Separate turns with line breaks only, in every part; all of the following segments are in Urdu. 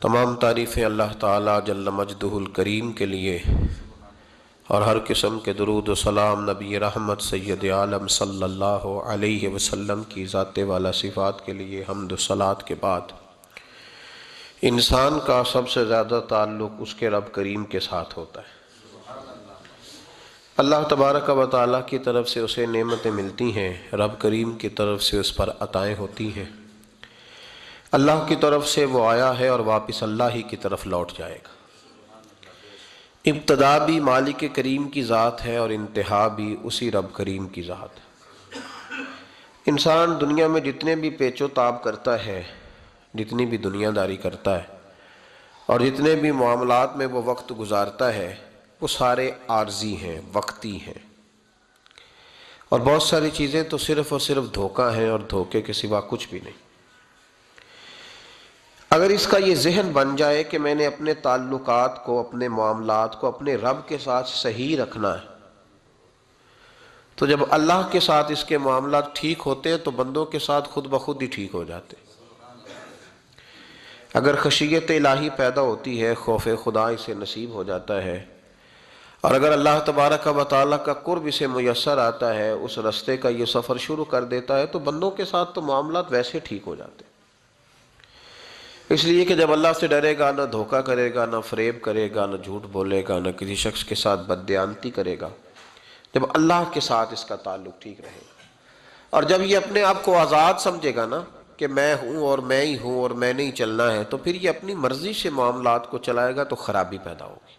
تمام تعریفیں اللہ تعالیٰ جل مجدہ الکریم کے لیے، اور ہر قسم کے درود و سلام نبی رحمت سید عالم صلی اللہ علیہ وسلم کی ذات والا صفات کے لیے حمد و صلات کے بعد انسان کا سب سے زیادہ تعلق اس کے رب کریم کے ساتھ ہوتا ہے۔ اللہ تبارک و تعالیٰ کی طرف سے اسے نعمتیں ملتی ہیں، رب کریم کی طرف سے اس پر عطائیں ہوتی ہیں۔ اللہ کی طرف سے وہ آیا ہے اور واپس اللہ ہی کی طرف لوٹ جائے گا۔ ابتدا بھی مالک کریم کی ذات ہے اور انتہا بھی اسی رب کریم کی ذات ہے۔ انسان دنیا میں جتنے بھی پیچ و تاب کرتا ہے، جتنی بھی دنیا داری کرتا ہے اور جتنے بھی معاملات میں وہ وقت گزارتا ہے، وہ سارے عارضی ہیں، وقتی ہیں، اور بہت ساری چیزیں تو صرف اور صرف دھوکہ ہیں اور دھوکے کے سوا کچھ بھی نہیں۔ اگر اس کا یہ ذہن بن جائے کہ میں نے اپنے تعلقات کو، اپنے معاملات کو اپنے رب کے ساتھ صحیح رکھنا ہے، تو جب اللہ کے ساتھ اس کے معاملات ٹھیک ہوتے ہیں تو بندوں کے ساتھ خود بخود ہی ٹھیک ہو جاتے ہیں۔ اگر خشیت الہی پیدا ہوتی ہے، خوف خدا اسے نصیب ہو جاتا ہے، اور اگر اللہ تبارک و تعالیٰ کا قرب اسے میسر آتا ہے، اس رستے کا یہ سفر شروع کر دیتا ہے، تو بندوں کے ساتھ تو معاملات ویسے ٹھیک ہو جاتے ہیں۔ اس لیے کہ جب اللہ سے ڈرے گا، نہ دھوکہ کرے گا، نہ فریب کرے گا، نہ جھوٹ بولے گا، نہ کسی شخص کے ساتھ بددیانتی کرے گا، جب اللہ کے ساتھ اس کا تعلق ٹھیک رہے گا، اور جب یہ اپنے آپ کو آزاد سمجھے گا نا کہ میں ہوں اور میں ہی ہوں اور میں نہیں چلنا ہے، تو پھر یہ اپنی مرضی سے معاملات کو چلائے گا تو خرابی پیدا ہوگی۔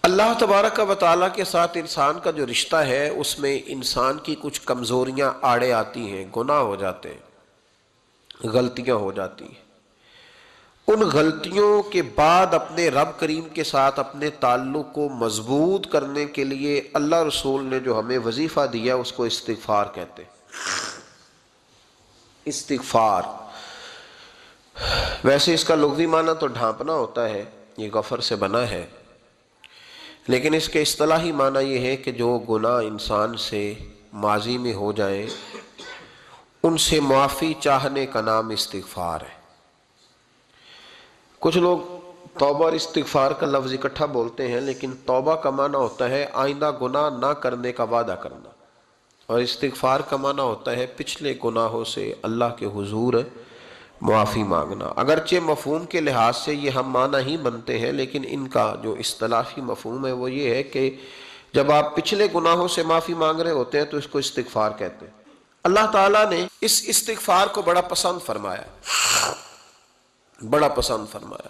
اللہ تبارک و تعالیٰ کے ساتھ انسان کا جو رشتہ ہے، اس میں انسان کی کچھ کمزوریاں آڑے آتی ہیں، گناہ ہو جاتے ہیں، غلطیاں ہو جاتی ہیں۔ ان غلطیوں کے بعد اپنے رب کریم کے ساتھ اپنے تعلق کو مضبوط کرنے کے لیے اللہ رسول نے جو ہمیں وظیفہ دیا اس کو استغفار کہتے ہیں۔ استغفار ویسے اس کا لغوی معنی تو ڈھانپنا ہوتا ہے، یہ غفر سے بنا ہے، لیکن اس کے اصطلاحی معنی یہ ہے کہ جو گناہ انسان سے ماضی میں ہو جائیں ان سے معافی چاہنے کا نام استغفار ہے۔ کچھ لوگ توبہ اور استغفار کا لفظ اکٹھا بولتے ہیں، لیکن توبہ کا معنی ہوتا ہے آئندہ گناہ نہ کرنے کا وعدہ کرنا، اور استغفار کا معنی ہوتا ہے پچھلے گناہوں سے اللہ کے حضور معافی مانگنا۔ اگرچہ مفہوم کے لحاظ سے یہ ہم معنی ہی بنتے ہیں، لیکن ان کا جو اصطلاحی مفہوم ہے وہ یہ ہے کہ جب آپ پچھلے گناہوں سے معافی مانگ رہے ہوتے ہیں تو اس کو استغفار کہتے ہیں۔ اللہ تعالیٰ نے اس استغفار کو بڑا پسند فرمایا، بڑا پسند فرمایا،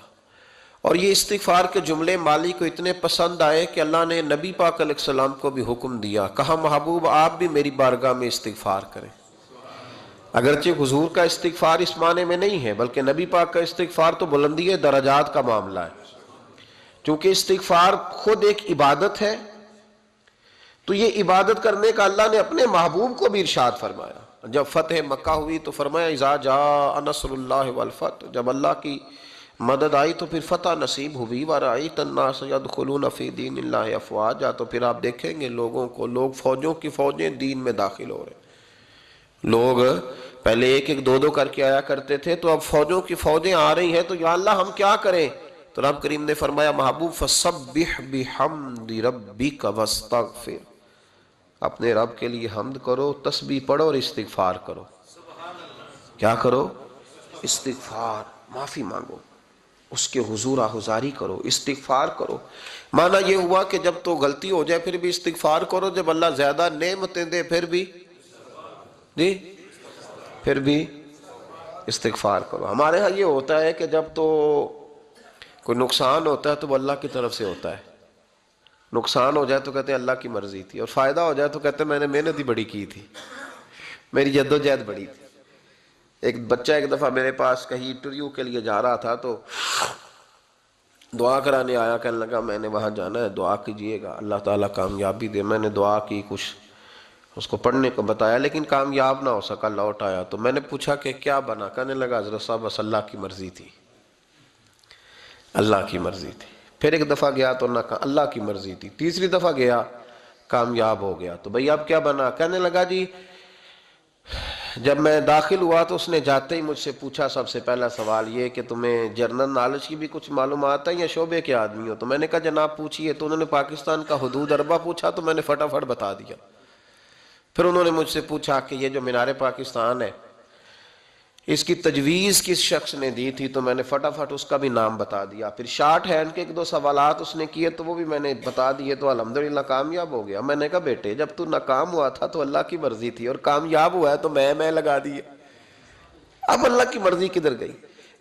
اور یہ استغفار کے جملے مالی کو اتنے پسند آئے کہ اللہ نے نبی پاک علیہ السلام کو بھی حکم دیا، کہا محبوب آپ بھی میری بارگاہ میں استغفار کریں۔ اگرچہ حضور کا استغفار اس معنی میں نہیں ہے، بلکہ نبی پاک کا استغفار تو بلندی درجات کا معاملہ ہے، چونکہ استغفار خود ایک عبادت ہے، تو یہ عبادت کرنے کا اللہ نے اپنے محبوب کو بھی ارشاد فرمایا۔ جب فتح مکہ ہوئی تو فرمایا اذا جاء نصر اللہ والفتح، جب اللہ کی مدد آئی تو پھر فتح نصیب ہوئی، وَرَأَيْتَ النَّاسَ يَدْخُلُونَ فِي دِينِ اللَّهِ أَفْوَاجًا، تو پھر آپ دیکھیں گے لوگوں کو، لوگ فوجوں کی فوجیں دین میں داخل ہو رہے ہیں۔ لوگ پہلے ایک ایک دو دو کر کے آیا کرتے تھے، تو اب فوجوں کی فوجیں آ رہی ہیں، تو یا اللہ ہم کیا کریں؟ تو رب کریم نے فرمایا محبوب فَسَبِّحْ بِحَمْدِ رَبِّكَ وَاسْتَغْفِرْ، اپنے رب کے لیے حمد کرو، تسبیح پڑھو اور استغفار کرو۔ کیا کرو؟ استغفار، معافی مانگو، اس کے حضور آہذاری کرو، استغفار کرو۔ معنی یہ ہوا کہ جب تو غلطی ہو جائے پھر بھی استغفار کرو، جب اللہ زیادہ نعمتیں دے پھر بھی پھر بھی استغفار کرو۔ ہمارے ہاں یہ ہوتا ہے کہ جب تو کوئی نقصان ہوتا ہے تو وہ اللہ کی طرف سے ہوتا ہے، نقصان ہو جائے تو کہتے ہیں اللہ کی مرضی تھی، اور فائدہ ہو جائے تو کہتے ہیں میں نے محنت ہی بڑی کی تھی، میری جد و جہد بڑی تھی۔ ایک بچہ ایک دفعہ میرے پاس کہیں انٹرویو کے لیے جا رہا تھا، تو دعا کرانے آیا، کہنے لگا میں نے وہاں جانا ہے، دعا کیجئے گا اللہ تعالیٰ کامیابی دے۔ میں نے دعا کی، کچھ اس کو پڑھنے کو بتایا، لیکن کامیاب نہ ہو سکا، لوٹ آیا۔ تو میں نے پوچھا کہ کیا بنا؟ کہنے لگا حضرت صاحب بس اللہ کی مرضی تھی، اللہ کی مرضی تھی۔ پھر ایک دفعہ گیا تو نہ کہا اللہ کی مرضی تھی، تیسری دفعہ گیا کامیاب ہو گیا، تو بھئی اب کیا بنا؟ کہنے لگا جی جب میں داخل ہوا تو اس نے جاتے ہی مجھ سے پوچھا سب سے پہلا سوال یہ کہ تمہیں جنرل نالج کی بھی کچھ معلومات ہے یا شعبے کے آدمی ہو؟ تو میں نے کہا جناب پوچھیے۔ تو انہوں نے پاکستان کا حدود اربہ پوچھا تو میں نے فٹافٹ بتا دیا۔ پھر انہوں نے مجھ سے پوچھا کہ یہ جو مینار پاکستان ہے اس کی تجویز کس شخص نے دی تھی؟ تو میں نے فٹافٹ اس کا بھی نام بتا دیا۔ پھر شارٹ ہینڈ کے ایک دو سوالات اس نے کیے تو وہ بھی میں نے بتا دیے، تو الحمدللہ کامیاب ہو گیا۔ میں نے کہا بیٹے جب تو ناکام ہوا تھا تو اللہ کی مرضی تھی، اور کامیاب ہوا ہے تو میں لگا دیے، اب اللہ کی مرضی کدھر گئی؟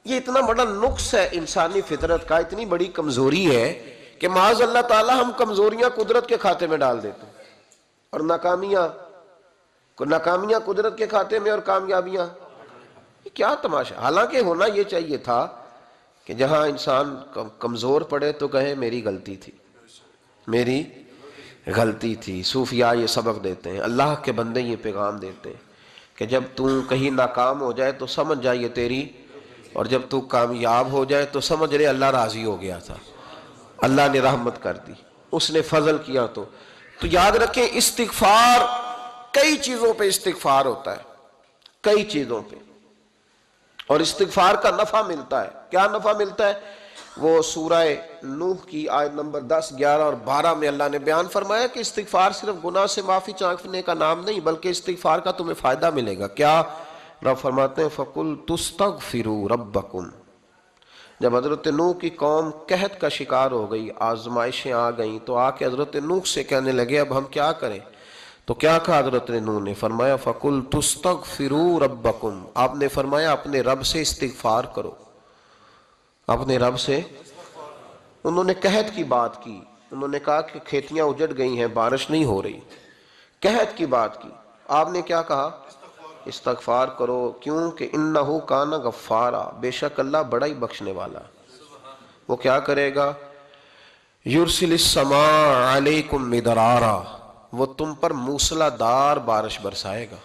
یہ اتنا بڑا نقص ہے انسانی فطرت کا، اتنی بڑی کمزوری ہے کہ معاذ اللہ تعالی ہم کمزوریاں قدرت کے کھاتے میں ڈال دیتے ہیں، اور ناکامیاں قدرت کے کھاتے میں اور کامیابیاں کیا تماشا۔ حالانکہ ہونا یہ چاہیے تھا کہ جہاں انسان کمزور پڑے تو کہے میری غلطی تھی، میری غلطی تھی۔ صوفیاء یہ سبق دیتے ہیں، اللہ کے بندے یہ پیغام دیتے ہیں کہ جب تو کہیں ناکام ہو جائے تو سمجھ جائے تیری، اور جب تو کامیاب ہو جائے تو سمجھ رہے اللہ راضی ہو گیا تھا، اللہ نے رحمت کر دی، اس نے فضل کیا۔ تو یاد رکھیں استغفار، کئی چیزوں پہ استغفار ہوتا ہے، کئی چیزوں پہ، اور استغفار کا نفع ملتا ہے۔ کیا نفع ملتا ہے؟ وہ سورہ نوح کی آیت نمبر 10، 11 اور 12 میں اللہ نے بیان فرمایا کہ استغفار صرف گناہ سے معافی چاہنے کا نام نہیں، بلکہ استغفار کا تمہیں فائدہ ملے گا۔ کیا؟ رب فرماتے ہیں فَقُلْ تُسْتَغْفِرُوا رَبَّكُمْ۔ جب حضرت نوح کی قوم قحط کا شکار ہو گئی، آزمائشیں آ گئیں، تو آ کے حضرت نوح سے کہنے لگے اب ہم کیا کریں؟ تو کیا کہا حضرت نوح نے؟ فرمایا فَقُلْ تُسْتَغْفِرُوا رَبَّكُمْ، آپ نے فرمایا اپنے رب سے استغفار کرو، اپنے رب سے۔ انہوں نے قحط کی بات کی، انہوں نے کہا کہ کھیتیاں اجڑ گئی ہیں، بارش نہیں ہو رہی، قحط کی بات کی۔ آپ نے کیا کہا؟ استغفار کرو، کیونکہ انہو کان غفارا، بے شک اللہ بڑا ہی بخشنے والا۔ وہ کیا کرے گا؟ یرسل السماء علیکم مدرارا، وہ تم پر موسلا دار بارش برسائے گا۔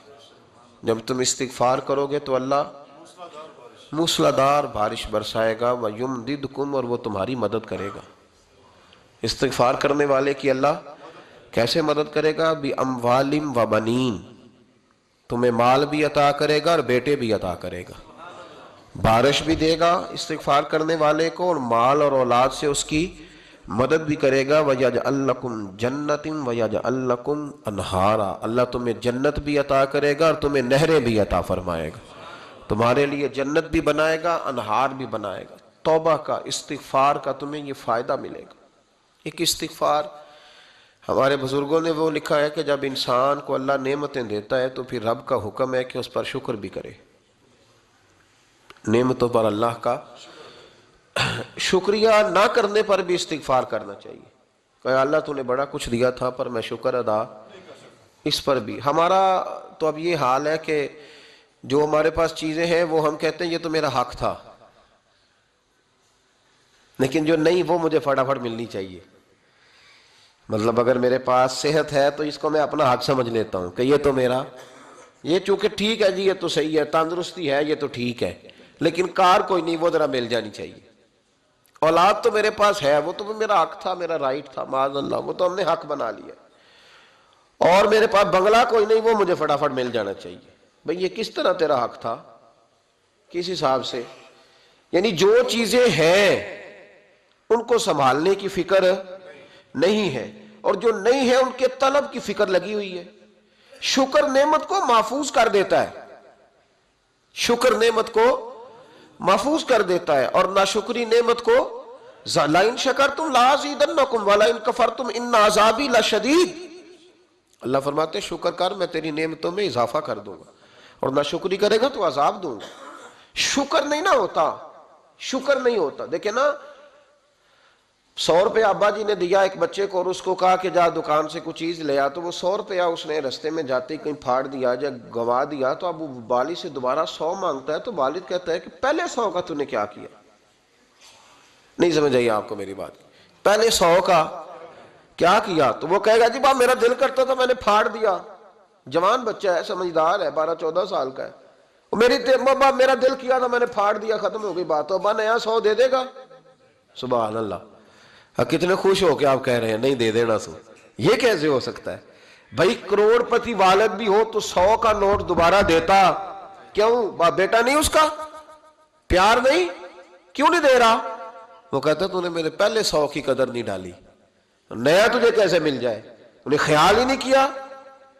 جب تم استغفار کرو گے تو اللہ موسلا دار بارش برسائے گا، وَيُمْدِدْكُمْ، اور وہ تمہاری مدد کرے گا۔ استغفار کرنے والے کی اللہ کیسے مدد کرے گا؟ بِأَمْوَالٍ وَبَنِينَ، تمہیں مال بھی عطا کرے گا اور بیٹے بھی عطا کرے گا، بارش بھی دے گا استغفار کرنے والے کو، اور مال اور اولاد سے اس کی مدد بھی کرے گا۔ وَيَجْعَلْ لَكُمْ جَنَّةٍ وَيَجْعَلْ لَكُمْ أَنْهَارًا، اللہ تمہیں جنت بھی عطا کرے گا اور تمہیں نہریں بھی عطا فرمائے گا، تمہارے لیے جنت بھی بنائے گا، انہار بھی بنائے گا۔ توبہ کا، استغفار کا تمہیں یہ فائدہ ملے گا۔ ایک استغفار، ہمارے بزرگوں نے وہ لکھا ہے کہ جب انسان کو اللہ نعمتیں دیتا ہے تو پھر رب کا حکم ہے کہ اس پر شکر بھی کرے، نعمتوں پر اللہ کا شکریہ نہ کرنے پر بھی استغفار کرنا چاہیے کہ اللہ تو نے بڑا کچھ دیا تھا پر میں شکر ادا اس پر بھی۔ ہمارا تو اب یہ حال ہے کہ جو ہمارے پاس چیزیں ہیں وہ ہم کہتے ہیں یہ تو میرا حق تھا، لیکن جو نہیں وہ مجھے فٹافٹ ملنی چاہیے۔ مطلب اگر میرے پاس صحت ہے تو اس کو میں اپنا حق سمجھ لیتا ہوں کہ یہ تو میرا، یہ چونکہ ٹھیک ہے جی، یہ تو صحیح ہے، تندرستی ہے یہ تو ٹھیک ہے، لیکن کار کوئی نہیں، وہ ذرا مل جانی چاہیے۔ اولاد تو میرے پاس ہے، وہ تو میرا حق تھا، میرا رائٹ تھا، معاذ اللہ وہ تو ہم نے حق بنا لیا۔ اور میرے پاس بنگلہ کوئی نہیں، وہ مجھے فٹافٹ مل جانا چاہیے۔ بھئی یہ کس طرح تیرا حق تھا؟ کس حساب سے؟ یعنی جو چیزیں ہیں ان کو سنبھالنے کی فکر نہیں ہے، اور جو نہیں ہے ان کے طلب کی فکر لگی ہوئی ہے۔ شکر نعمت کو محفوظ کر دیتا ہے، شکر نعمت کو محفوظ کر دیتا ہے، اور ناشکری نعمت کو لَئِن شَكَرْتُمْ لَأَزِيدَنَّكُمْ وَلَئِن كَفَرْتُمْ إِنَّ عَذَابِي لَشَدِيدٌ۔ اللہ فرماتے ہیں شکر کر میں تیری نعمتوں میں اضافہ کر دوں گا، اور ناشکری کرے گا تو عذاب دوں گا۔ شکر نہیں نہ ہوتا، شکر نہیں ہوتا۔ دیکھیں نا، 100 روپے ابا جی نے دیا ایک بچے کو اور اس کو کہا کہ جا دکان سے کچھ چیز لے آ، تو وہ 100 روپیہ اس نے رستے میں جاتے ہی کہیں پھاڑ دیا یا گوا دیا، تو اب وہ والد سے دوبارہ 100 مانگتا ہے، تو والد کہتا ہے کہ پہلے 100 کا تو نے کیا کیا؟ نہیں سمجھ آئی آپ کو میری بات؟ پہلے 100 کا کیا کیا؟ تو وہ کہے گا جی میرا دل کرتا تھا میں نے پھاڑ دیا۔ جوان بچہ ہے، سمجھدار ہے، 12-14 سال کا ہے، میرا دل کیا تھا میں نے پھاڑ دیا، ختم ہو گئی بات۔ تو ابا نیا 100 دے دے گا؟ سبحان اللہ، کتنے خوش ہو کے آپ کہہ رہے ہیں نہیں دے دینا سو، یہ کیسے ہو سکتا ہے؟ بھائی کروڑ پتی والد بھی ہو تو 100 کا نوٹ دوبارہ دیتا کیوں؟ بیٹا نہیں اس کا؟ پیار نہیں؟ کیوں نہیں دے رہا؟ وہ کہتا تو نے میرے پہلے 100 کی قدر نہیں ڈالی، نیا تجھے کیسے مل جائے؟ تو نے خیال ہی نہیں کیا،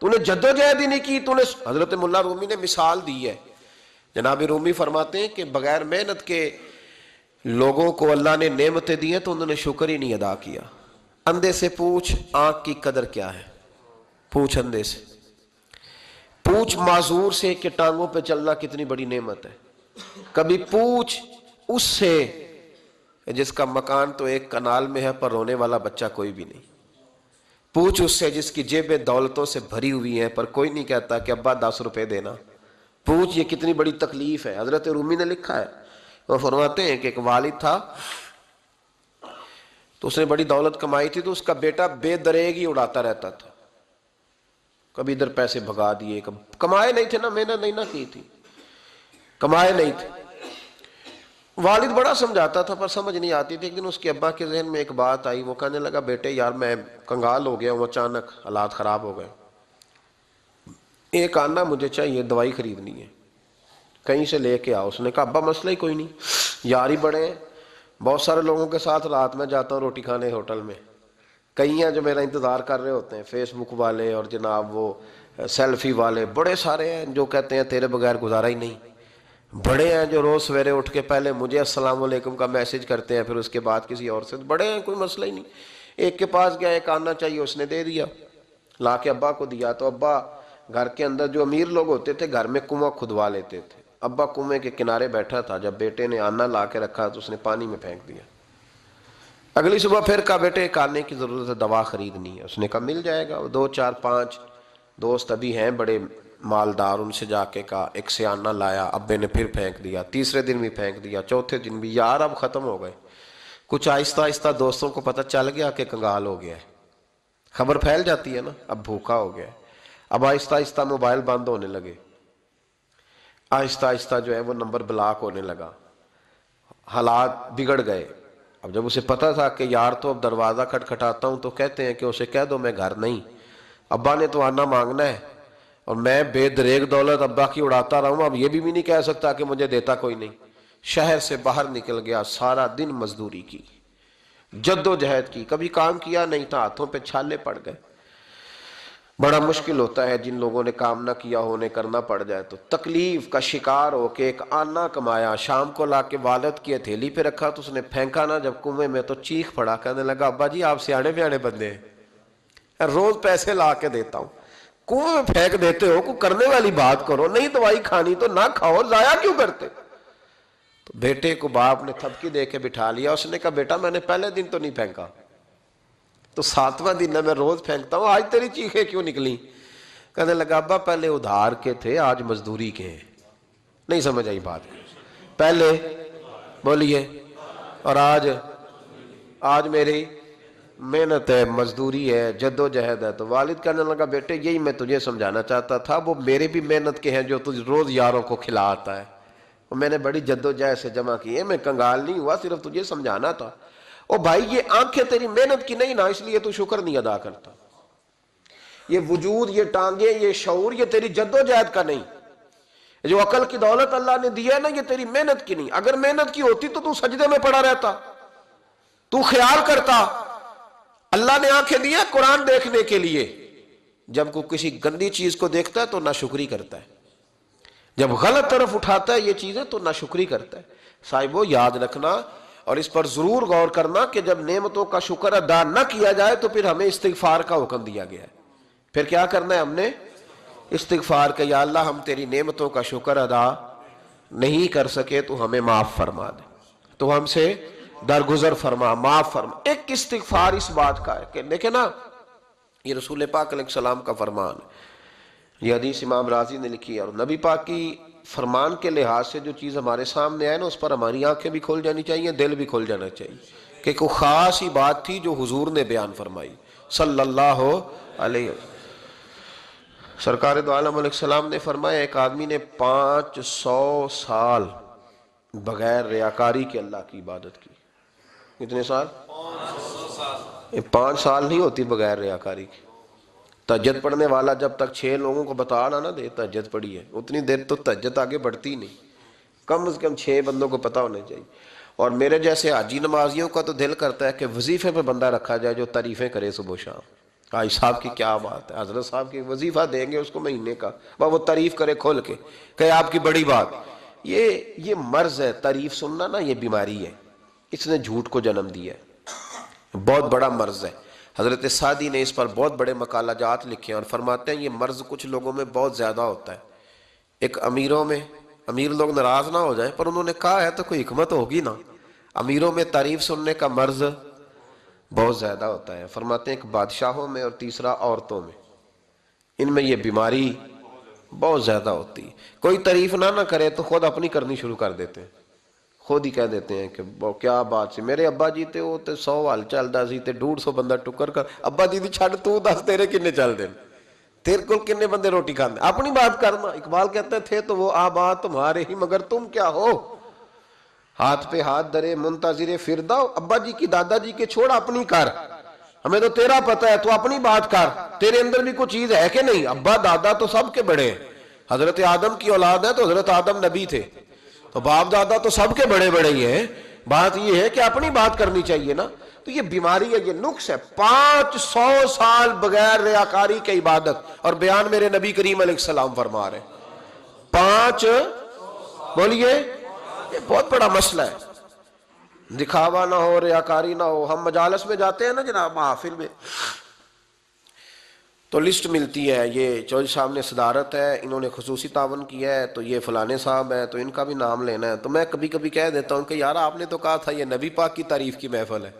تو نے جدوجہد ہی نہیں کی، تو نے۔ حضرت مولا رومی نے مثال دی ہے، جناب رومی فرماتے ہیں کہ بغیر محنت کے لوگوں کو اللہ نے نعمتیں دی ہیں تو انہوں نے شکر ہی نہیں ادا کیا۔ اندھے سے پوچھ آنکھ کی قدر کیا ہے، پوچھ اندھے سے، پوچھ معذور سے کہ ٹانگوں پہ چلنا کتنی بڑی نعمت ہے، کبھی پوچھ اس سے جس کا مکان تو ایک کنال میں ہے پر رونے والا بچہ کوئی بھی نہیں، پوچھ اس سے جس کی جیبیں دولتوں سے بھری ہوئی ہیں پر کوئی نہیں کہتا کہ ابا 10 روپے دینا، پوچھ یہ کتنی بڑی تکلیف ہے۔ حضرت رومی نے لکھا ہے، وہ فرماتے ہیں کہ ایک والد تھا تو اس نے بڑی دولت کمائی تھی تو اس کا بیٹا بے دریغ ہی اڑاتا رہتا تھا، کبھی ادھر پیسے بھگا دیے، کمائے نہیں تھے نا، محنت نہیں نہ کی تھی، کمائے نہیں تھے۔ والد بڑا سمجھاتا تھا پر سمجھ نہیں آتی تھی۔ ایک دن اس کے ابا کے ذہن میں ایک بات آئی، وہ کہنے لگا بیٹے یار میں کنگال ہو گیا ہوں، اچانک حالات خراب ہو گئے، ایک آنا مجھے چاہیے، دوائی خریدنی ہے، کہیں سے لے کے آؤ۔ اس نے کہا ابا مسئلہ ہی کوئی نہیں، یار ہی بڑے ہیں، بہت سارے لوگوں کے ساتھ رات میں جاتا ہوں روٹی کھانے ہوٹل میں، کئی ہیں جو میرا انتظار کر رہے ہوتے ہیں، فیس بک والے اور جناب وہ سیلفی والے، بڑے سارے ہیں جو کہتے ہیں تیرے بغیر گزارا ہی نہیں، بڑے ہیں جو روز سویرے اٹھ کے پہلے مجھے السلام علیکم کا میسج کرتے ہیں پھر اس کے بعد کسی اور سے، بڑے ہیں کوئی مسئلہ ہی نہیں۔ ایک کے پاس گیا، ایک آنا چاہیے، اس نے دے دیا، لا کے ابا کو دیا تو ابا گھر کے اندر جو امیر لوگ ہوتے تھے گھر میں کنواں کھدوا لیتے تھے، ابا کنویں کے کنارے بیٹھا تھا، جب بیٹے نے آنا لا کے رکھا تو اس نے پانی میں پھینک دیا۔ اگلی صبح پھر کہا بیٹے ایک آنے کی ضرورت ہے، دوا خریدنی ہے۔ اس نے کہا مل جائے گا، 2 4 5 دوست ابھی ہیں بڑے مالدار، ان سے جا کے کہا، ایک سے آنا لایا، ابے نے پھر پھینک دیا، تیسرے دن بھی پھینک دیا، چوتھے دن بھی، یار اب ختم ہو گئے۔ کچھ آہستہ آہستہ دوستوں کو پتہ چل گیا کہ کنگال ہو گیا ہے، خبر پھیل جاتی ہے نا، اب بھوکا ہو گیا ہے۔ اب آہستہ آہستہ موبائل بند ہونے لگے، آہستہ آہستہ جو ہے وہ نمبر بلاک ہونے لگا، حالات بگڑ گئے۔ اب جب اسے پتا تھا کہ یار تو اب دروازہ کھٹکھٹاتا ہوں تو کہتے ہیں کہ اسے کہہ دو میں گھر نہیں، ابا نے تو آنا مانگنا ہے اور میں بے دریغ دولت ابا کی اڑاتا رہا ہوں، اب یہ بھی نہیں کہہ سکتا کہ مجھے دیتا کوئی نہیں۔ شہر سے باہر نکل گیا، سارا دن مزدوری کی، جد و جہد کی، کبھی کام کیا نہیں تھا، ہاتھوں پہ چھالے پڑ گئے۔ بڑا مشکل ہوتا ہے جن لوگوں نے کام نہ کیا ہو، انہیں کرنا پڑ جائے تو تکلیف کا شکار ہو کے ایک آنا کمایا، شام کو لا کے والد کی ہتھیلی پہ رکھا تو اس نے پھینکا نا جب کنویں میں تو چیخ پڑا، کہنے لگا ابا جی آپ سیانے بیانے بندے ہیں، روز پیسے لا کے دیتا ہوں، کنویں میں پھینک دیتے ہو، کوئی کرنے والی بات کرو، نہیں دوائی کھانی تو نہ کھاؤ، ضائع کیوں کرتے؟ تو بیٹے کو باپ نے تھپکی دے کے بٹھا لیا، اس نے کہا بیٹا میں نے پہلے دن تو نہیں پھینکا، تو 7واں دن ہے میں روز پھینکتا ہوں، آج تیری چیخیں کیوں نکلی؟ کہنے لگا ابا پہلے ادھار کے تھے آج مزدوری کے ہیں۔ نہیں سمجھ آئی بات؟ پہلے بولیے، اور آج میری محنت ہے، مزدوری ہے، جد و جہد ہے۔ تو والد کہنے لگا بیٹے یہی میں تجھے سمجھانا چاہتا تھا، وہ میرے بھی محنت کے ہیں جو تجھ روز یاروں کو کھلا آتا ہے، میں نے بڑی جد و جہد سے جمع کی ہے، میں کنگال نہیں ہوا، صرف تجھے سمجھانا تھا۔ او بھائی یہ آنکھیں تیری محنت کی نہیں نا، اس لیے تو شکر نہیں ادا کرتا، یہ وجود، یہ ٹانگیں، یہ شعور، یہ تیری جد و جہد کا نہیں، جو عقل کی دولت اللہ نے دی ہے نا، یہ تیری محنت کی نہیں، اگر محنت کی ہوتی تو سجدے میں پڑا رہتا، تو خیال کرتا۔ اللہ نے آنکھیں دی ہیں قرآن دیکھنے کے لیے، جب کوئی کسی گندی چیز کو دیکھتا ہے تو ناشکری کرتا ہے، جب غلط طرف اٹھاتا ہے یہ چیزیں تو ناشکری کرتا ہے۔ صاحبو یاد رکھنا اور اس پر ضرور غور کرنا کہ جب نعمتوں کا شکر ادا نہ کیا جائے تو پھر ہمیں استغفار کا حکم دیا گیا ہے۔ پھر کیا کرنا ہے ہم نے؟ استغفار کہ یا اللہ ہم تیری نعمتوں کا شکر ادا نہیں کر سکے تو ہمیں معاف فرما دے، تو ہم سے درگزر فرما، معاف فرما۔ ایک استغفار اس بات کا ہے کہ دیکھیں نا، یہ رسول پاک علیہ السلام کا فرمان ہے، یہ حدیث امام راضی نے لکھی ہے، اور نبی پاک کی فرمان کے لحاظ سے جو چیز ہمارے سامنے آئے نا اس پر ہماری آنکھیں بھی کھل جانی چاہیے، دل بھی کھل جانا چاہیے، کہ کوئی خاص ہی بات تھی جو حضور نے بیان فرمائی صلی اللہ علیہ وسلم۔ سرکار دو عالم علیہ السلام نے فرمایا ایک آدمی نے 500 سال بغیر ریاکاری کے اللہ کی عبادت کی۔ کتنے سال؟ 500 سال۔ یہ 5 سال نہیں ہوتی بغیر ریاکاری کی، تہجد پڑھنے والا جب تک 6 لوگوں کو بتا نہ دے تہجد پڑھی ہے، اتنی دیر تو تہجد آگے بڑھتی نہیں، کم از کم 6 بندوں کو پتہ ہونے چاہیے۔ اور میرے جیسے حاجی نمازیوں کا تو دل کرتا ہے کہ وظیفے پہ بندہ رکھا جائے جو تعریفیں کرے صبح و شام، حاجی صاحب کی کیا بات ہے، حضرت صاحب کی وظیفہ دیں گے اس کو مہینے کا، وہ تعریف کرے کھول کے کہ آپ کی بڑی بات۔ یہ مرض ہے، تعریف سننا نا، یہ بیماری ہے، اس نے جھوٹ کو جنم دیا ہے، بہت بڑا مرض ہے۔ حضرت سعدی نے اس پر بہت بڑے مقالہ جات لکھے ہیں اور فرماتے ہیں یہ مرض کچھ لوگوں میں بہت زیادہ ہوتا ہے۔ ایک امیروں میں، امیر لوگ ناراض نہ ہو جائیں پر انہوں نے کہا ہے تو کوئی حکمت ہوگی نا، امیروں میں تعریف سننے کا مرض بہت زیادہ ہوتا ہے۔ فرماتے ہیں ایک بادشاہوں میں اور تیسرا عورتوں میں، ان میں یہ بیماری بہت زیادہ ہوتی ہے۔ کوئی تعریف نہ کرے تو خود اپنی کرنی شروع کر دیتے ہیں، خود ہی کہہ دیتے ہیں کہ کیا بات سی، میرے ابا جی تے وہ تے 100 حال چلدا سی تے 150 بندہ ٹکر کر، ابا جی دی چھڑ تو دس تیرے کنے چل دین، تیرے کو کنے بندے روٹی کھاندے، اپنی بات کرنا۔ اقبال کہتے تھے تو وہ آبا تمہارے ہی مگر تم کیا ہو، ہاتھ پہ ہاتھ درے منتظر فردہ، ابا جی کی دادا جی کے چھوڑ اپنی کر، ہمیں تو تیرا پتہ ہے تو اپنی بات کر، تیرے اندر بھی کوئی چیز ہے کہ نہیں، ابا دادا تو سب کے بڑے ہیں، حضرت آدم کی اولاد ہے تو حضرت آدم نبی تھے، تو باپ دادا تو سب کے بڑے بڑے ہی ہیں، بات یہ ہے کہ اپنی بات کرنی چاہیے نا۔ تو یہ بیماری ہے، یہ نقص ہے۔ 500 سال بغیر ریاکاری کی عبادت، اور بیان میرے نبی کریم علیہ السلام فرما رہے ہیں 5، بولیے، یہ بہت بڑا مسئلہ ہے، دکھاوا نہ ہو، ریاکاری نہ ہو۔ ہم مجالس میں جاتے ہیں نا جناب، محافل میں، تو لسٹ ملتی ہے، یہ چودھری صاحب نے صدارت ہے، انہوں نے خصوصی تعاون کیا ہے، تو یہ فلانے صاحب ہے تو ان کا بھی نام لینا ہے۔ تو میں کبھی کبھی کہہ دیتا ہوں کہ یار آپ نے تو کہا تھا یہ نبی پاک کی تعریف کی محفل ہے،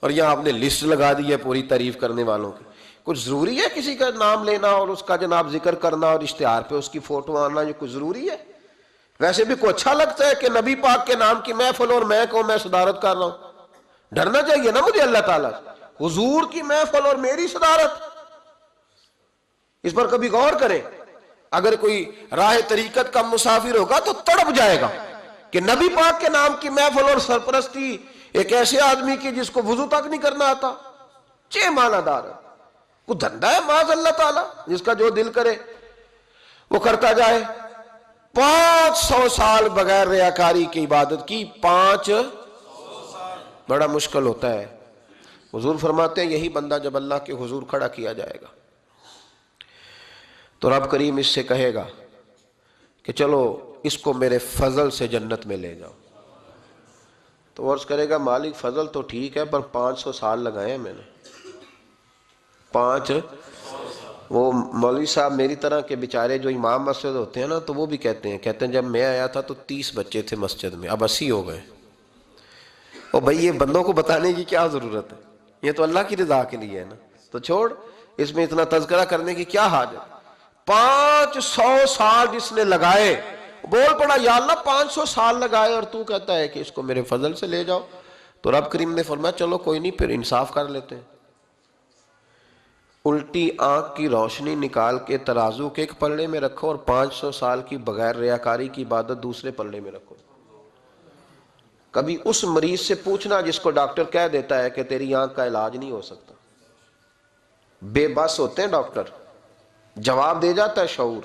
اور یہاں آپ نے لسٹ لگا دی ہے پوری تعریف کرنے والوں کی۔ کچھ ضروری ہے کسی کا نام لینا اور اس کا جناب ذکر کرنا اور اشتہار پہ اس کی فوٹو آنا، یہ کچھ ضروری ہے؟ ویسے بھی کوئی اچھا لگتا ہے کہ نبی پاک کے نام کی محفل اور میں صدارت کر رہا ہوں؟ ڈرنا چاہیے نا مجھے اللہ تعالیٰ سے، حضور کی محفل اور میری صدارت، اس پر کبھی غور کریں۔ اگر کوئی راہ طریقت کا مسافر ہوگا تو تڑپ جائے گا کہ نبی پاک کے نام کی محفل اور سرپرستی ایک ایسے آدمی کی جس کو وضو تک نہیں کرنا آتا، چھ معنی دار ہے، کوئی دھندا ہے معاذ اللہ تعالیٰ، جس کا جو دل کرے وہ کرتا جائے۔ 500 سال بغیر ریاکاری کی عبادت کی، 5 بڑا مشکل ہوتا ہے۔ حضور فرماتے ہیں یہی بندہ جب اللہ کے حضور کھڑا کیا جائے گا تو رب کریم اس سے کہے گا کہ چلو اس کو میرے فضل سے جنت میں لے جاؤ، تو عرض کرے گا مالک فضل تو ٹھیک ہے پر 500 سال لگائے ہیں میں نے، 5۔ وہ مولوی صاحب میری طرح کے بیچارے جو امام مسجد ہوتے ہیں نا، تو وہ بھی کہتے ہیں جب میں آیا تھا تو 30 بچے تھے مسجد میں، اب 80 ہو گئے۔ اور بھائی یہ بندوں کو بتانے کی کیا ضرورت ہے، یہ تو اللہ کی رضا کے لیے ہے نا، تو چھوڑ اس میں اتنا تذکرہ کرنے کی کیا حاجت۔ 500 سال جس نے لگائے، بول پڑا یا اللہ 500 سال لگائے اور تو کہتا ہے کہ اس کو میرے فضل سے لے جاؤ، تو رب کریم نے فرمایا چلو کوئی نہیں، پھر انصاف کر لیتے ہیں، الٹی آنکھ کی روشنی نکال کے ترازو کے ایک پلڑے میں رکھو اور 500 سال کی بغیر ریاکاری کی عبادت دوسرے پلڑے میں رکھو۔ کبھی اس مریض سے پوچھنا جس کو ڈاکٹر کہہ دیتا ہے کہ تیری آنکھ کا علاج نہیں ہو سکتا، بے بس ہوتے ہیں ڈاکٹر، جواب دے جاتا ہے شعور۔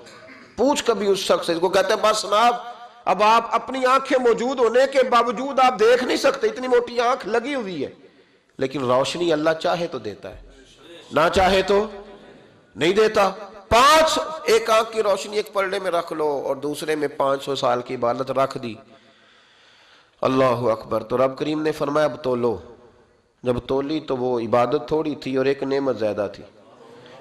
پوچھ کبھی اس شخص سے کو کہتے ہیں بس جناب اب آپ اپنی آنکھیں موجود ہونے کے باوجود آپ دیکھ نہیں سکتے، اتنی موٹی آنکھ لگی ہوئی ہے، لیکن روشنی اللہ چاہے تو دیتا ہے، نہ چاہے تو نہیں دیتا۔ 5 ایک آنکھ کی روشنی ایک پلڑے میں رکھ لو اور دوسرے میں 500 سال کی عبادت رکھ دی، اللہ اکبر۔ تو رب کریم نے فرمایا اب تولو، جب تولی تو وہ عبادت تھوڑی تھی اور ایک نعمت زیادہ تھی۔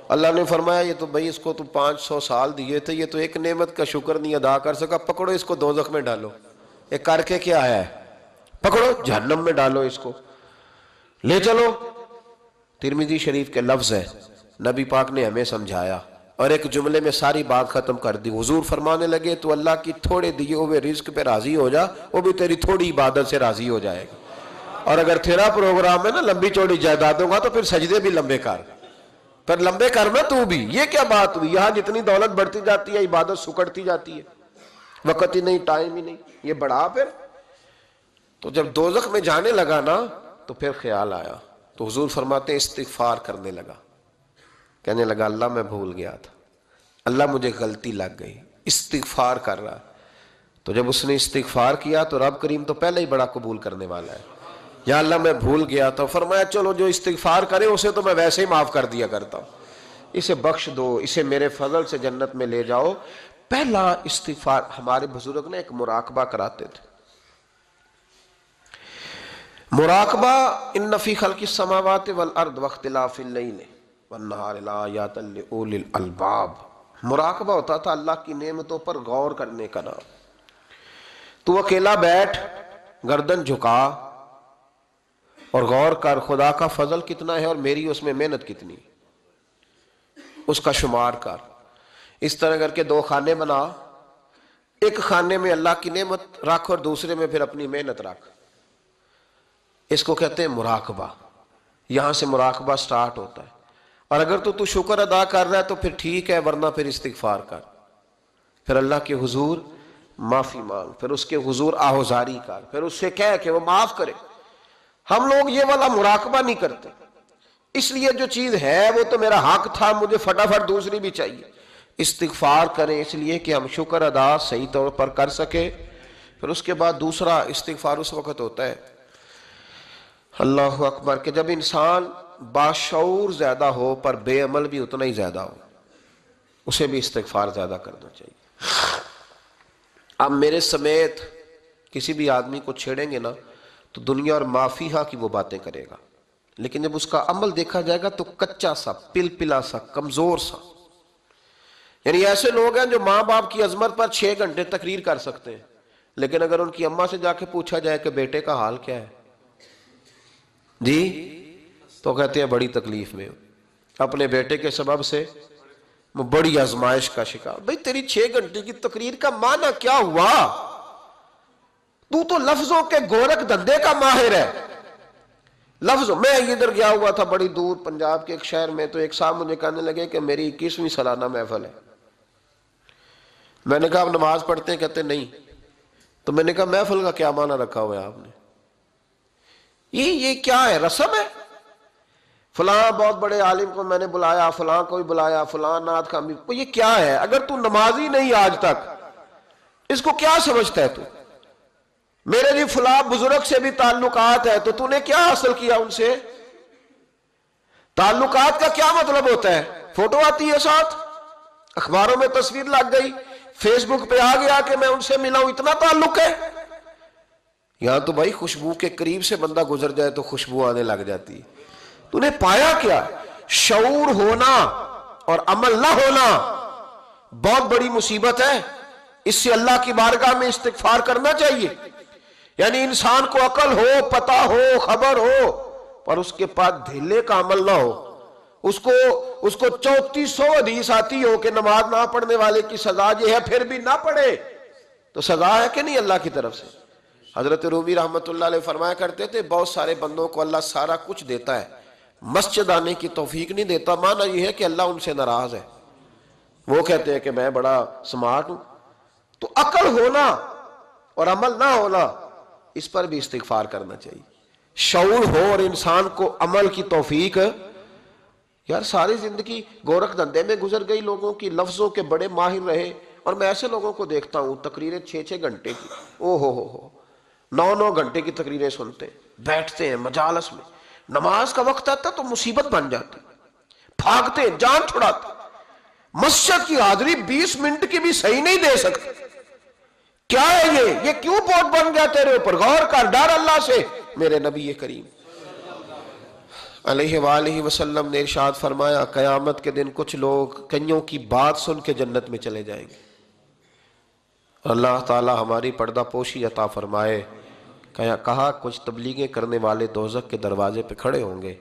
اللہ نے فرمایا یہ تو بھائی اس کو تو 500 سال دیے تھے، یہ تو ایک نعمت کا شکر نہیں ادا کر سکا، پکڑو اس کو دوزخ میں ڈالو۔ ایک کر کے کیا آیا ہے، پکڑو جہنم میں ڈالو، اس کو لے چلو۔ ترمذی شریف کے لفظ ہے، نبی پاک نے ہمیں سمجھایا اور ایک جملے میں ساری بات ختم کر دی۔ حضور فرمانے لگے تو اللہ کی تھوڑے دیے ہوئے رزق پہ راضی ہو جا، وہ بھی تیری تھوڑی عبادت سے راضی ہو جائے گا، اور اگر تیرا پروگرام ہے نا لمبی چوڑی جائیدادوں کا تو پھر سجدے بھی لمبے کر، پھر لمبے کرنا تو بھی۔ یہ کیا بات ہوئی، یہاں جتنی دولت بڑھتی جاتی ہے عبادت سکڑتی جاتی ہے، وقت ہی نہیں، ٹائم ہی نہیں، یہ بڑھا پھر۔ تو جب دوزخ میں جانے لگا نا تو پھر خیال آیا، تو حضور فرماتے ہیں استغفار کرنے لگا، کہنے لگا اللہ میں بھول گیا تھا، اللہ مجھے غلطی لگ گئی، استغفار کر رہا۔ تو جب اس نے استغفار کیا تو رب کریم تو پہلے ہی بڑا قبول کرنے والا ہے۔ یا اللہ میں بھول گیا تو فرمایا چلو جو استغفار کرے اسے تو میں ویسے ہی معاف کر دیا کرتا ہوں، اسے بخش دو، اسے میرے فضل سے جنت میں لے جاؤ۔ پہلا استغفار ہمارے بزرگ نے ایک مراقبہ کراتے تھے، مراقبہ ان فی خلق السماوات والارض واختلاف اللیل والنہار لآیات لأولی الالباب۔ مراقبہ ہوتا تھا اللہ کی نعمتوں پر غور کرنے کا نام۔ تو اکیلا بیٹھ، گردن جھکا اور غور کر خدا کا فضل کتنا ہے اور میری اس میں محنت کتنی، اس کا شمار کر۔ اس طرح کر کے دو خانے بنا، ایک خانے میں اللہ کی نعمت رکھ اور دوسرے میں پھر اپنی محنت رکھ۔ اس کو کہتے ہیں مراقبہ۔ یہاں سے مراقبہ سٹارٹ ہوتا ہے۔ اور اگر تو شکر ادا کر رہا ہے تو پھر ٹھیک ہے، ورنہ پھر استغفار کر، پھر اللہ کے حضور معافی مانگ، پھر اس کے حضور آہوزاری کر، پھر اس سے کہہ کہ وہ معاف کرے۔ ہم لوگ یہ والا مراقبہ نہیں کرتے، اس لیے جو چیز ہے وہ تو میرا حق تھا، مجھے فٹافٹ دوسری بھی چاہیے۔ استغفار کریں اس لیے کہ ہم شکر ادا صحیح طور پر کر سکے۔ پھر اس کے بعد دوسرا استغفار اس وقت ہوتا ہے اللہ اکبر کہ جب انسان باشعور زیادہ ہو پر بے عمل بھی اتنا ہی زیادہ ہو، اسے بھی استغفار زیادہ کرنا چاہیے۔ اب میرے سمیت کسی بھی آدمی کو چھیڑیں گے نا تو دنیا اور مافیہا کی وہ باتیں کرے گا، لیکن جب اس کا عمل دیکھا جائے گا تو کچا سا، پلپلا سا، کمزور سا۔ یعنی ایسے لوگ ہیں جو ماں باپ کی عظمت پر 6 گھنٹے تقریر کر سکتے ہیں، لیکن اگر ان کی اماں سے جا کے پوچھا جائے کہ بیٹے کا حال کیا ہے جی، تو کہتے ہیں بڑی تکلیف میں ہو، اپنے بیٹے کے سبب سے وہ بڑی آزمائش کا شکار۔ بھئی تیری 6 گھنٹے کی تقریر کا معنی کیا ہوا؟ تو لفظوں کے گورکھ دھندے کا ماہر ہے۔ لفظوں میں ادھر گیا ہوا تھا بڑی دور پنجاب کے ایک شہر میں، تو ایک صاحب مجھے کہنے لگے کہ میری 21ویں سالانہ محفل ہے۔ میں نے کہا آپ نماز پڑھتے ہیں؟ کہتے نہیں۔ تو میں نے کہا محفل کا کیا معنی رکھا ہوا ہے آپ نے؟ یہ کیا ہے، رسم ہے؟ فلاں بہت بڑے عالم کو میں نے بلایا، فلاں کو بھی بلایا، فلاں نعت کا بھی۔ یہ کیا ہے؟ اگر تو نمازی نہیں آج تک، اس کو کیا سمجھتا ہے تو؟ میرے جی فلاں بزرگ سے بھی تعلقات ہے، تو نے کیا حاصل کیا ان سے؟ تعلقات کا کیا مطلب ہوتا ہے؟ فوٹو آتی ہے ساتھ، اخباروں میں تصویر لگ گئی، فیس بک پہ آ گیا کہ میں ان سے ملا ہوں، اتنا تعلق ہے؟ یہاں تو بھائی خوشبو کے قریب سے بندہ گزر جائے تو خوشبو آنے لگ جاتی ہے۔ تو نے پایا کیا؟ شعور ہونا اور عمل نہ ہونا بہت بڑی مصیبت ہے۔ اس سے اللہ کی بارگاہ میں استغفار کرنا چاہیے۔ یعنی انسان کو عقل ہو، پتہ ہو، خبر ہو، پر اس کے پاس دھیلے کا عمل نہ ہو۔ اس کو 3400 حدیث آتی ہو کہ نماز نہ پڑھنے والے کی سزا یہ ہے، پھر بھی نہ پڑھے تو سزا ہے کہ نہیں اللہ کی طرف سے؟ حضرت رومی رحمت اللہ علیہ فرمایا کرتے تھے بہت سارے بندوں کو اللہ سارا کچھ دیتا ہے، مسجد آنے کی توفیق نہیں دیتا۔ معنی یہ ہے کہ اللہ ان سے ناراض ہے۔ وہ کہتے ہیں کہ میں بڑا سمارٹ ہوں۔ تو عقل ہونا اور عمل نہ ہونا، اس پر بھی استغفار کرنا چاہیے۔ شعور ہو اور انسان کو عمل کی توفیق۔ یار ساری زندگی گورکھ دھندے میں گزر گئی لوگوں کی، لفظوں کے بڑے ماہر رہے، اور میں ایسے لوگوں کو دیکھتا ہوں تقریریں 6 گھنٹے کی، او ہو 9 گھنٹے کی تقریریں سنتے ہیں، بیٹھتے ہیں مجالس میں، نماز کا وقت آتا تو مصیبت بن جاتی، بھاگتے ہیں، جان چھڑاتے، مسجد کی حاضری 20 منٹ کی بھی صحیح نہیں دے سکتے۔ کیا ہے یہ کیوں بہت بن گیا تیرے اوپر؟ غور کر، ڈر اللہ سے۔ میرے نبی کریم علیہ وآلہ وسلم نے ارشاد فرمایا قیامت کے دن کچھ لوگ کئیوں کی بات سن کے جنت میں چلے جائیں گے۔ اللہ تعالی ہماری پردہ پوشی عطا فرمائے۔ کہا کچھ تبلیغیں کرنے والے دوزخ کے دروازے پہ کھڑے ہوں گے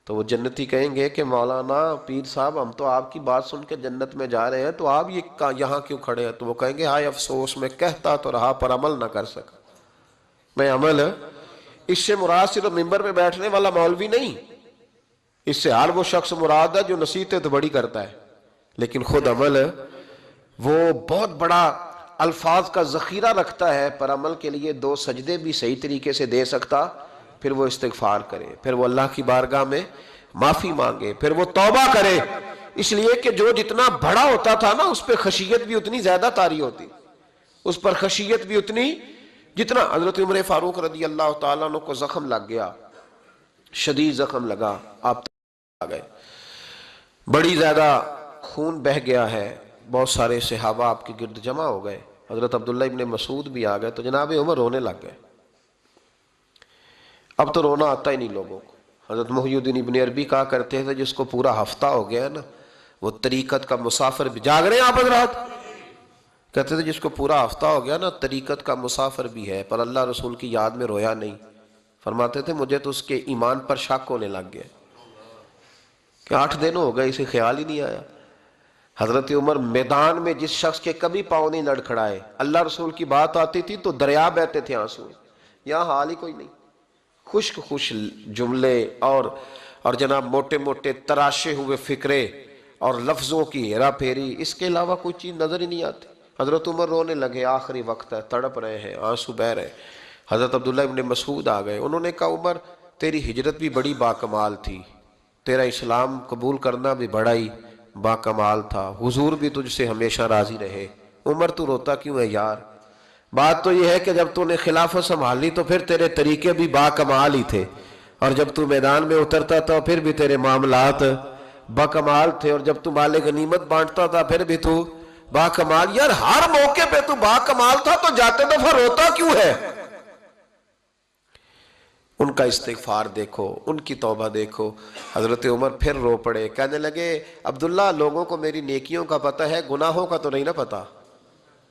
تو وہ جنتی کہیں گے کہ مولانا پیر صاحب ہم تو آپ کی بات سن کے جنت میں جا رہے ہیں، تو آپ یہاں کیوں کھڑے ہیں؟ تو وہ کہیں گے ہائے افسوس، میں کہتا تو رہا پر عمل نہ کر سکا۔ میں عمل، اس سے مراد صرف ممبر پہ بیٹھنے والا مولوی نہیں، اس سے ہر وہ شخص مراد ہے جو نصیحتیں تو بڑی کرتا ہے لیکن خود عمل وہ بہت بڑا الفاظ کا ذخیرہ رکھتا ہے، پر عمل کے لیے 2 سجدے بھی صحیح طریقے سے دے سکتا، پھر وہ استغفار کرے، پھر وہ اللہ کی بارگاہ میں معافی مانگے، پھر وہ توبہ کرے، اس لیے کہ جو جتنا بڑا ہوتا تھا نا اس پہ خشیت بھی اتنی زیادہ طاری ہوتی، اس پر خشیت بھی اتنی، جتنا حضرت عمر فاروق رضی اللہ تعالیٰ عنہ کو زخم لگ گیا، شدید زخم لگا، آپ آ گئے، بڑی زیادہ خون بہہ گیا ہے، بہت سارے صحابہ آپ کے گرد جمع ہو گئے، حضرت عبداللہ ابن مسعود بھی آ گئے، تو جناب عمر رونے لگ گئے، اب تو رونا آتا ہی نہیں لوگوں کو۔ حضرت محی الدین ابن عربی کہا کرتے تھے جس کو پورا ہفتہ ہو گیا ہے نا وہ طریقت کا مسافر بھی، جاگ رہے ہیں آپ حضرات؟ کہتے تھے جس کو پورا ہفتہ ہو گیا نا طریقت کا مسافر بھی ہے، پر اللہ رسول کی یاد میں رویا نہیں۔ فرماتے تھے مجھے تو اس کے ایمان پر شک ہونے لگ گیا کہ 8 دن ہو گئے اسے خیال ہی نہیں آیا۔ حضرت عمر میدان میں جس شخص کے کبھی پاؤں نہیں لڑکھڑائے، اللہ رسول کی بات آتی تھی تو دریا بہتے تھے آنسو، یہاں حال ہی کوئی نہیں، خشک خشک جملے اور جناب موٹے موٹے تراشے ہوئے فکرے اور لفظوں کی ہیرا پھیری، اس کے علاوہ کوئی چیز نظر ہی نہیں آتی۔ حضرت عمر رونے لگے، آخری وقت ہے، تڑپ رہے ہیں، آنسو بہہ رہے۔ حضرت عبداللہ ابن مسعود آ گئے، انہوں نے کہا عمر تیری ہجرت بھی بڑی باکمال تھی، تیرا اسلام قبول کرنا بھی بڑا ہی باکمال تھا، حضور بھی تجھ سے ہمیشہ راضی رہے۔ عمر تو روتا کیوں ہے یار؟ بات تو یہ ہے کہ جب تو نے خلافت سنبھالی تو پھر تیرے طریقے بھی باکمال ہی تھے، اور جب تو میدان میں اترتا تھا پھر بھی تیرے معاملات باکمال تھے، اور جب تو مال غنیمت بانٹتا تھا پھر بھی تو باکمال۔ یار ہر موقع پہ تو باکمال تھا تو جاتے دفعہ روتا کیوں ہے؟ ان کا استغفار دیکھو، ان کی توبہ دیکھو۔ حضرت عمر پھر رو پڑے، کہنے لگے عبداللہ لوگوں کو میری نیکیوں کا پتہ ہے، گناہوں کا تو نہیں نا پتہ،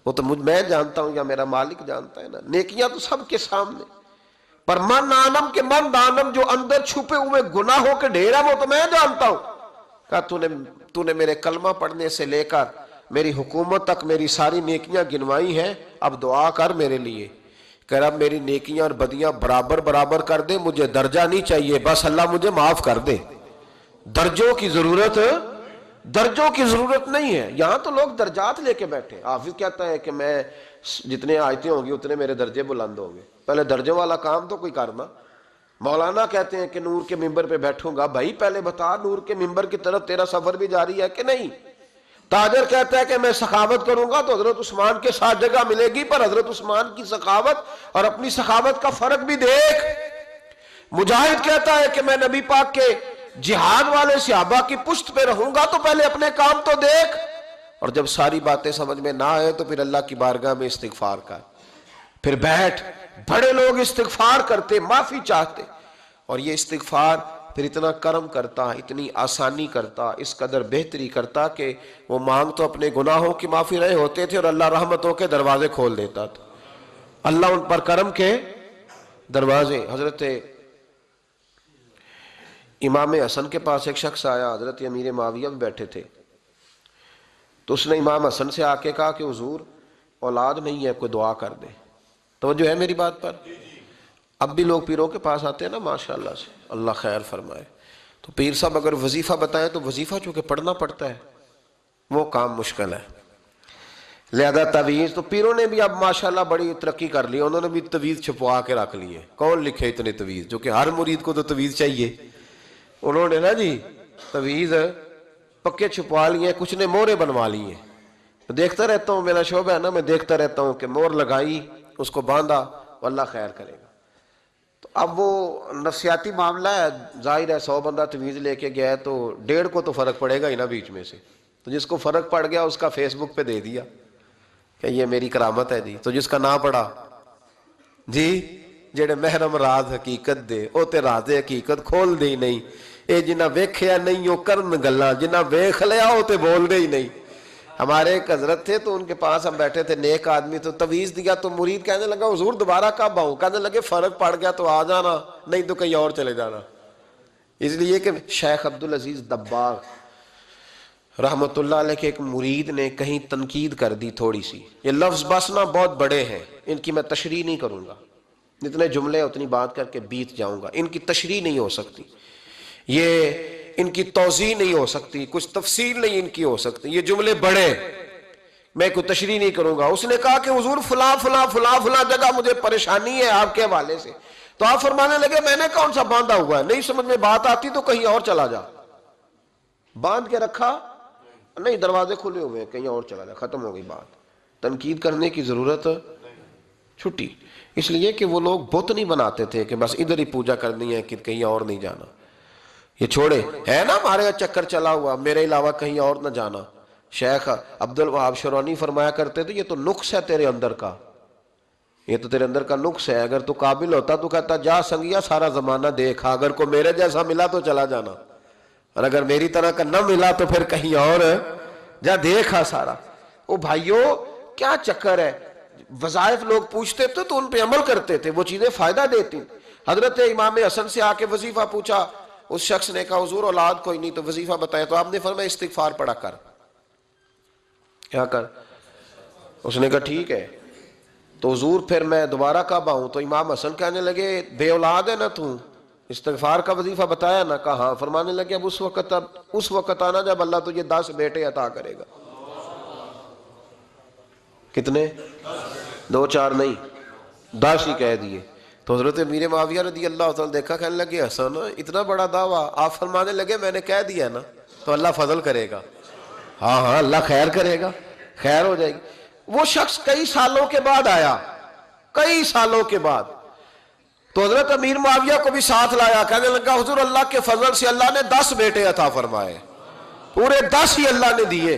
وہ تو میں جانتا ہوں یا میرا مالک جانتا ہے نا، نیکیاں تو سب کے سامنے، پر من آنم کے من دانم جو اندر چھپے ہوئے گناہوں کے ڈھیر ہے وہ تو میں جانتا ہوں۔ کہا تو نے میرے کلمہ پڑھنے سے لے کر میری حکومت تک میری ساری نیکیاں گنوائی ہیں، اب دعا کر میرے لیے کہ رب میری نیکیاں اور بدیاں برابر برابر کر دے، مجھے درجہ نہیں چاہیے، بس اللہ مجھے معاف کر دے۔ درجوں کی ضرورت نہیں ہے، یہاں تو لوگ درجات لے کے بیٹھے۔ حافظ کہتا ہے کہ میں جتنے آیتیں ہوں گی اتنے میرے درجے بلند ہوں گے، پہلے درجوں والا کام تو کوئی کرنا۔ مولانا کہتے ہیں کہ نور کے ممبر پہ بیٹھوں گا، بھائی پہلے بتا نور کے ممبر کی طرف تیرا سفر بھی جاری ہے کہ نہیں؟ تاجر کہتا ہے کہ میں سخاوت کروں گا تو حضرت عثمان کے ساتھ جگہ ملے گی، پر حضرت عثمان کی سخاوت اور اپنی سخاوت کا فرق بھی دیکھ۔ مجاہد کہتا ہے کہ میں نبی پاک کے جہاد والے صحابہ کی پشت پہ رہوں گا تو پہلے اپنے کام تو دیکھ، اور جب ساری باتیں سمجھ میں نہ آئے تو پھر اللہ کی بارگاہ میں استغفار کر، پھر بیٹھ۔ بڑے لوگ استغفار کرتے، معافی چاہتے، اور یہ استغفار پھر اتنا کرم کرتا، اتنی آسانی کرتا، اس قدر بہتری کرتا کہ وہ مانگ تو اپنے گناہوں کی معافی رہے ہوتے تھے اور اللہ رحمتوں کے دروازے کھول دیتا تھا، اللہ ان پر کرم کے دروازے۔ حضرت امام حسن کے پاس ایک شخص آیا، حضرت امیر معاویہ بھی بیٹھے تھے، تو اس نے امام حسن سے آ کے کہا کہ حضور اولاد نہیں ہے، کوئی دعا کر دے۔ توجہ ہے میری بات پر؟ اب بھی لوگ پیروں کے پاس آتے ہیں نا ماشاءاللہ سے، اللہ خیر فرمائے، تو پیر صاحب اگر وظیفہ بتائیں تو وظیفہ چونکہ پڑھنا پڑتا ہے وہ کام مشکل ہے، لہذا تعویذ تو پیروں نے بھی اب ماشاءاللہ بڑی ترقی کر لی، انہوں نے بھی تعویذ چھپوا کے رکھ لیے۔ کون لکھے اتنے تعویذ؟ جو کہ ہر مرید کو تو تعویذ چاہیے، انہوں نے نا جی تعویذ پکے چھپوا لیے، کچھ نے مہریں بنوا لی ہیں۔ دیکھتا رہتا ہوں، میرا شعبہ ہے نا، میں دیکھتا رہتا ہوں کہ مہر لگائی، اس کو باندھا، اللہ خیر کرے گا۔ تو اب وہ نفسیاتی معاملہ ہے، ظاہر ہے 100 بندہ تعویذ لے کے گیا ہے تو 1.5 کو تو فرق پڑے گا ہی نا بیچ میں سے، تو جس کو فرق پڑ گیا اس کا فیس بک پہ دے دیا کہ یہ میری کرامت ہے جی، تو جس کا نہ پڑا جی جڑے محرم راز حقیقت دے او تے راز حقیقت کھول دے ہی نہیں، اے جنہ ویکھیا نہیں او کرن گلاں، جنہ ویکھ لیا او تے بول دے ہی نہیں۔ ہمارے ایک حضرت تھے تو ان کے پاس ہم بیٹھے تھے، نیک آدمی، تو تعویذ دیا تو مرید کہنے لگا حضور دوبارہ کب آؤں؟ کہنے لگے فرق پڑ گیا تو آ جانا، نہیں تو کہیں اور چلے جانا۔ اس لیے کہ شیخ عبدالعزیز دباغ رحمت اللہ علیہ کے ایک مرید نے کہیں تنقید کر دی تھوڑی سی، یہ لفظ بس نا بہت بڑے ہیں، ان کی میں تشریح نہیں کروں گا، جتنے جملے اتنی بات کر کے بیت جاؤں گا، ان کی تشریح نہیں ہو سکتی، یہ ان کی توضیح نہیں ہو سکتی، کچھ تفصیل نہیں ان کی ہو سکتی، یہ جملے بڑے، میں کوئی تشریح نہیں کروں گا۔ اس نے کہا کہ حضور فلاں فلاں فلاں فلاں جگہ مجھے پریشانی ہے آپ کے حوالے سے، تو آپ فرمانے لگے میں نے کون سا باندھا ہوا ہے، نہیں سمجھ میں بات آتی تو کہیں اور چلا جا. باندھ کے رکھا نہیں، دروازے کھلے ہوئے ہیں، کہیں اور چلا جا، ختم ہو گئی بات. تنقید کرنے کی ضرورت چھٹی. اس لیے کہ وہ لوگ بت نہیں بناتے تھے کہ بس ادھر ہی پوجا کرنی ہے کہ کہیں اور نہیں جانا. یہ چھوڑے ہے نا ہمارے چکر چلا ہوا، میرے علاوہ کہیں اور نہ جانا. شیخ عبد الوہاب شرونی فرمایا کرتے تھے یہ تو نقص ہے تیرے اندر کا، یہ تو تیرے اندر کا نقص ہے. اگر تو قابل ہوتا تو کہتا جا سنگیا سارا زمانہ دیکھا، اگر کوئی میرے جیسا ملا تو چلا جانا، اور اگر میری طرح کا نہ ملا تو پھر کہیں اور جا دیکھا سارا. او بھائیو کیا چکر ہے، وظائف لوگ پوچھتے تھے تو ان پہ عمل کرتے تھے، وہ چیزیں فائدہ دیتی. حضرت امام حسن سے آ کے وظیفہ پوچھا، اس شخص نے کہا حضور اولاد کوئی نہیں تو وظیفہ بتائے، تو آپ نے فرمایا استغفار پڑھا کر. کیا کر؟ اس نے کہا ٹھیک ہے. تو حضور پھر میں دوبارہ کب آؤں؟ تو امام حسن کہنے لگے بے اولاد ہے نا تو، استغفار کا وظیفہ بتایا نا؟ کہا ہاں. فرمانے لگے اب اس وقت آنا جب اللہ تجھے 10 بیٹے عطا کرے گا. کتنے؟ 2 4 نہیں، 10 ہی کہہ دیے. تو حضرت امیر معاویہ رضی اللہ تعالیٰ دیکھا، کہنے لگے حسن اتنا بڑا دعویٰ. آپ فرمانے لگے میں نے کہہ دیا نا تو اللہ فضل کرے گا. ہاں ہاں اللہ خیر کرے گا، خیر ہو جائے گی. وہ شخص کئی سالوں کے بعد آیا، کئی سالوں کے بعد. تو حضرت امیر معاویہ کو بھی ساتھ لایا، کہنے لگا حضور اللہ کے فضل سے اللہ نے 10 بیٹے عطا فرمائے، پورے 10 ہی اللہ نے دیے.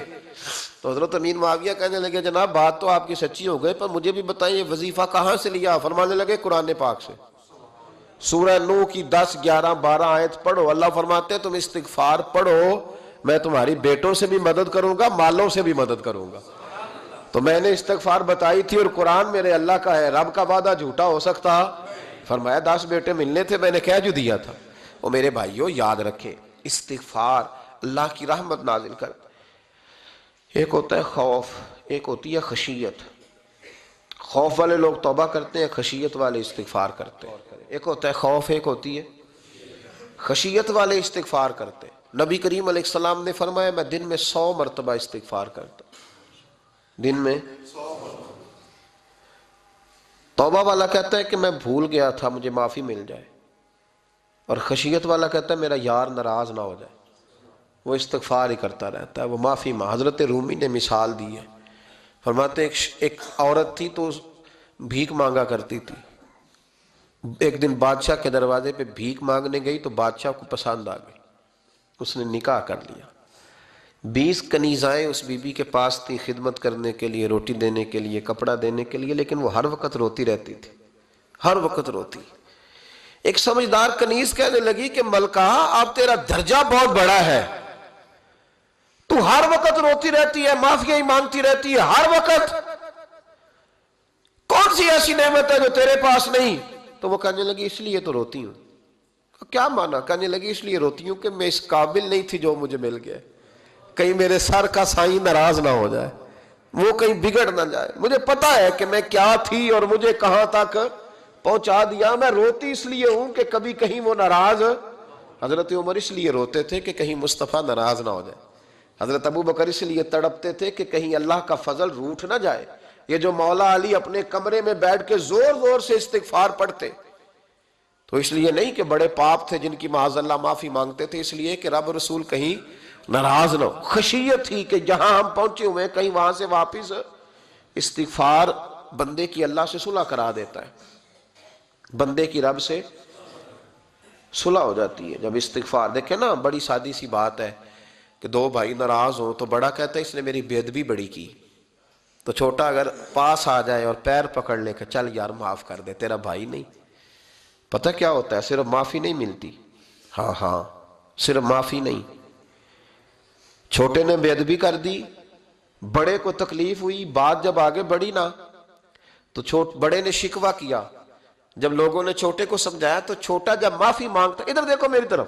تو حضرت امیر معاویہ کہنے لگے جناب بات تو آپ کی سچی ہو گئی، پر مجھے بھی بتائیں یہ وظیفہ کہاں سے لیا؟ فرمانے لگے قرآن پاک سے، سورہ نوح کی 10 11 12 آیت پڑھو. اللہ فرماتے ہیں تم استغفار پڑھو، میں تمہاری بیٹوں سے بھی مدد کروں گا، مالوں سے بھی مدد کروں گا. تو میں نے استغفار بتائی تھی اور قرآن میرے اللہ کا ہے، رب کا وعدہ جھوٹا ہو سکتا؟ فرمایا 10 بیٹے ملنے تھے، میں نے کہہ جو دیا تھا. وہ میرے بھائیوں یاد رکھیں استغفار اللہ کی رحمت نازل کر. ایک ہوتا ہے خوف، ایک ہوتی ہے خشیت. خوف والے لوگ توبہ کرتے ہیں، خشیت والے استغفار کرتے ہیں. ایک ہوتا ہے خوف، ایک ہوتی ہے خشیت والے استغفار کرتے ہیں. نبی کریم علیہ السلام نے فرمایا میں دن میں 100 مرتبہ استغفار کرتا ہوں، دن میں. توبہ والا کہتا ہے کہ میں بھول گیا تھا مجھے معافی مل جائے، اور خشیت والا کہتا ہے میرا یار ناراض نہ ہو جائے، وہ استغفار ہی کرتا رہتا ہے، وہ معافی حضرت رومی نے مثال دی ہے. فرماتے ایک عورت تھی تو بھیک مانگا کرتی تھی. ایک دن بادشاہ کے دروازے پہ بھیک مانگنے گئی تو بادشاہ کو پسند آ گئی، اس نے نکاح کر لیا. 20 کنیزائیں اس بی بی کے پاس تھی خدمت کرنے کے لیے، روٹی دینے کے لیے، کپڑا دینے کے لیے، لیکن وہ ہر وقت روتی رہتی تھی، ہر وقت روتی. ایک سمجھدار کنیز کہنے لگی کہ ملکہ اب تیرا درجہ بہت بڑا ہے، تو ہر وقت روتی رہتی ہے، معافیاں ہی مانگتی رہتی ہے ہر وقت، کون سی ایسی نعمت ہے جو تیرے پاس نہیں؟ تو وہ کہنے لگی اس لیے تو روتی ہوں. کیا مانا؟ کہنے لگی اس لیے روتی ہوں کہ میں اس قابل نہیں تھی جو مجھے مل گیا، کہیں میرے سر کا سائیں ناراض نہ ہو جائے، وہ کہیں بگڑ نہ جائے. مجھے پتا ہے کہ میں کیا تھی اور مجھے کہاں تک پہنچا دیا. میں روتی اس لیے ہوں کہ کبھی کہیں وہ ناراض. حضرت عمر اس لیے روتے تھے کہ کہیں مصطفیٰ ناراض نہ ہو جائے. حضرت ابو بکر اس لیے تڑپتے تھے کہ کہیں اللہ کا فضل روٹھ نہ جائے. یہ جو مولا علی اپنے کمرے میں بیٹھ کے زور زور سے استغفار پڑھتے تو اس لیے نہیں کہ بڑے پاپ تھے جن کی معاذ اللہ معافی مانگتے تھے، اس لیے کہ رب رسول کہیں ناراض نہ ہو. خشیت تھی کہ جہاں ہم پہنچے ہوئے کہیں وہاں سے واپس. استغفار بندے کی اللہ سے صلح کرا دیتا ہے، بندے کی رب سے صلح ہو جاتی ہے جب استغفار. دیکھیں نا بڑی سادی سی بات ہے کہ 2 بھائی ناراض ہوں تو بڑا کہتا ہے اس نے میری بے ادبی بڑی کی، تو چھوٹا اگر پاس آ جائے اور پیر پکڑ لے کہ چل یار معاف کر دے تیرا بھائی نہیں. پتہ کیا ہوتا ہے؟ صرف معافی نہیں ملتی، ہاں صرف معافی نہیں. چھوٹے نے بے ادبی کر دی، بڑے کو تکلیف ہوئی، بات جب آگے بڑھی نا تو بڑے نے شکوہ کیا. جب لوگوں نے چھوٹے کو سمجھایا تو چھوٹا جب معافی مانگتا، ادھر دیکھو میری طرف،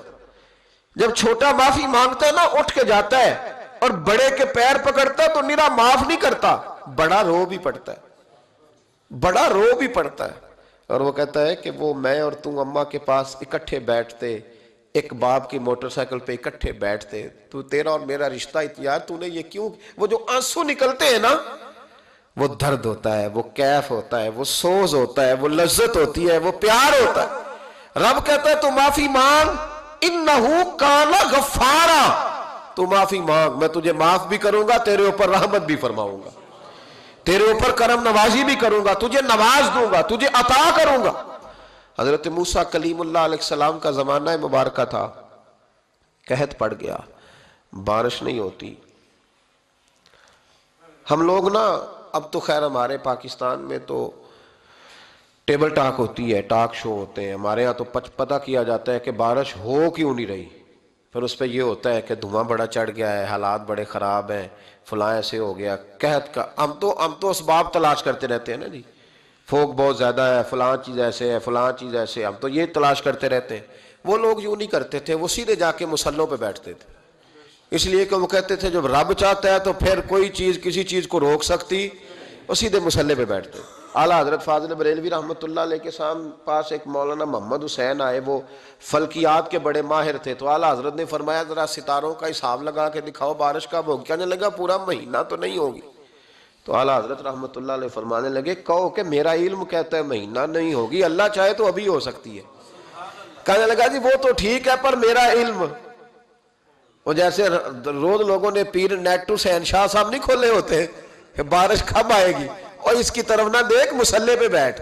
جب چھوٹا معافی مانگتا ہے نا اٹھ کے جاتا ہے اور بڑے کے پیر پکڑتا ہے تو نرا معاف نہیں کرتا، بڑا رو بھی پڑتا ہے، بڑا رو بھی پڑتا ہے. اور وہ کہتا ہے کہ وہ میں اور تم اماں کے پاس اکٹھے بیٹھتے، ایک باپ کی موٹر سائیکل پہ اکٹھے بیٹھتے، تو تیرا اور میرا رشتہ اتیار تو نے یہ کیوں؟ وہ جو آنسو نکلتے ہیں نا وہ درد ہوتا ہے، وہ کیف ہوتا ہے، وہ سوز ہوتا ہے، وہ لذت ہوتی ہے، وہ پیار ہوتا ہے. رب کہتا ہے تو معافی مانگ، انہو کانا غفارا، تو معافی مانگ، میں تجھے معاف بھی کروں گا، تیرے اوپر رحمت بھی فرماؤں گا، تیرے اوپر کرم نوازی بھی کروں گا، تجھے نواز دوں گا، تجھے عطا کروں گا۔ حضرت موسیٰ کلیم اللہ علیہ السلام کا زمانہ مبارکہ تھا، قحط پڑ گیا، بارش نہیں ہوتی۔ ہم لوگ نا اب تو خیر ہمارے پاکستان میں تو ٹیبل ٹاک ہوتی ہے، ٹاک شو ہوتے ہیں، ہمارے ہاں تو پتہ کیا جاتا ہے کہ بارش ہو کیوں نہیں رہی، پھر اس پہ یہ ہوتا ہے کہ دھواں بڑا چڑھ گیا ہے، حالات بڑے خراب ہیں، فلاں ایسے ہو گیا، قحط کا ہم تو اسباب تلاش کرتے رہتے ہیں نا جی، فوگ بہت زیادہ ہے، فلاں چیز ایسے ہے، فلاں چیز ایسے ہے، ہم تو یہ تلاش کرتے رہتے ہیں۔ وہ لوگ یوں نہیں کرتے تھے، وہ سیدھے جا کے مصلوں پہ بیٹھتے تھے، اس لیے کہ وہ کہتے تھے جب رب چاہتا ہے تو پھر کوئی چیز کسی چیز کو روک سکتی، وہ سیدھے مصلے پہ بیٹھتے۔ اعلیٰ حضرت فاضل بریلوی رحمۃ اللہ علیہ کے پاس ایک مولانا محمد حسین آئے، وہ فلکیات کے بڑے ماہر تھے، تو اعلیٰ حضرت نے فرمایا ذرا ستاروں کا حساب لگا کے دکھاؤ بارش کب ہوگی؟ کہنے لگا پورا مہینہ تو نہیں ہوگی۔ تو اعلیٰ حضرت رحمۃ اللہ علیہ فرمانے لگے کہو کہ میرا علم کہتا ہے مہینہ نہیں ہوگی، اللہ چاہے تو ابھی ہو سکتی ہے۔ کہنے لگا جی وہ تو ٹھیک ہے پر میرا علم، وہ جیسے روز لوگوں نے پیر نیٹو سے شاہ صاحب نہیں کھولے ہوتے کہ بارش کب آئے گی، اور اس کی طرف نہ دیکھ، مصلے پہ بیٹھ،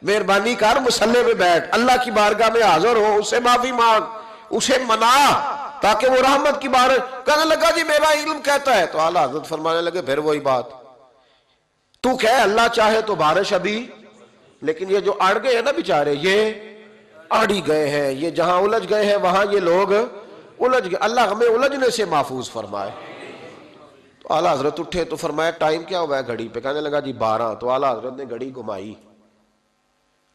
مہربانی کر مصلے پہ بیٹھ، اللہ کی بارگاہ میں حاضر ہو، اس سے معافی مانگ، اسے منا تاکہ وہ رحمت کی بارش۔ کہنے لگا جی میرا علم کہتا ہے، تو اعلیٰ حضرت فرمانے لگے پھر وہی بات، تو کہے اللہ چاہے تو بارش ابھی، لیکن یہ جو اڑ گئے ہیں نا بیچارے، یہ اڑ ہی گئے ہیں، یہ جہاں الجھ گئے ہیں وہاں یہ لوگ الجھ گئے، اللہ ہمیں الجھنے سے محفوظ فرمائے۔ تو اعلیٰ حضرت اٹھے تو فرمایا ٹائم کیا ہوا ہے گھڑی پہ؟ کہنے لگا جی 12۔ تو اعلیٰ حضرت نے گھڑی گھمائی،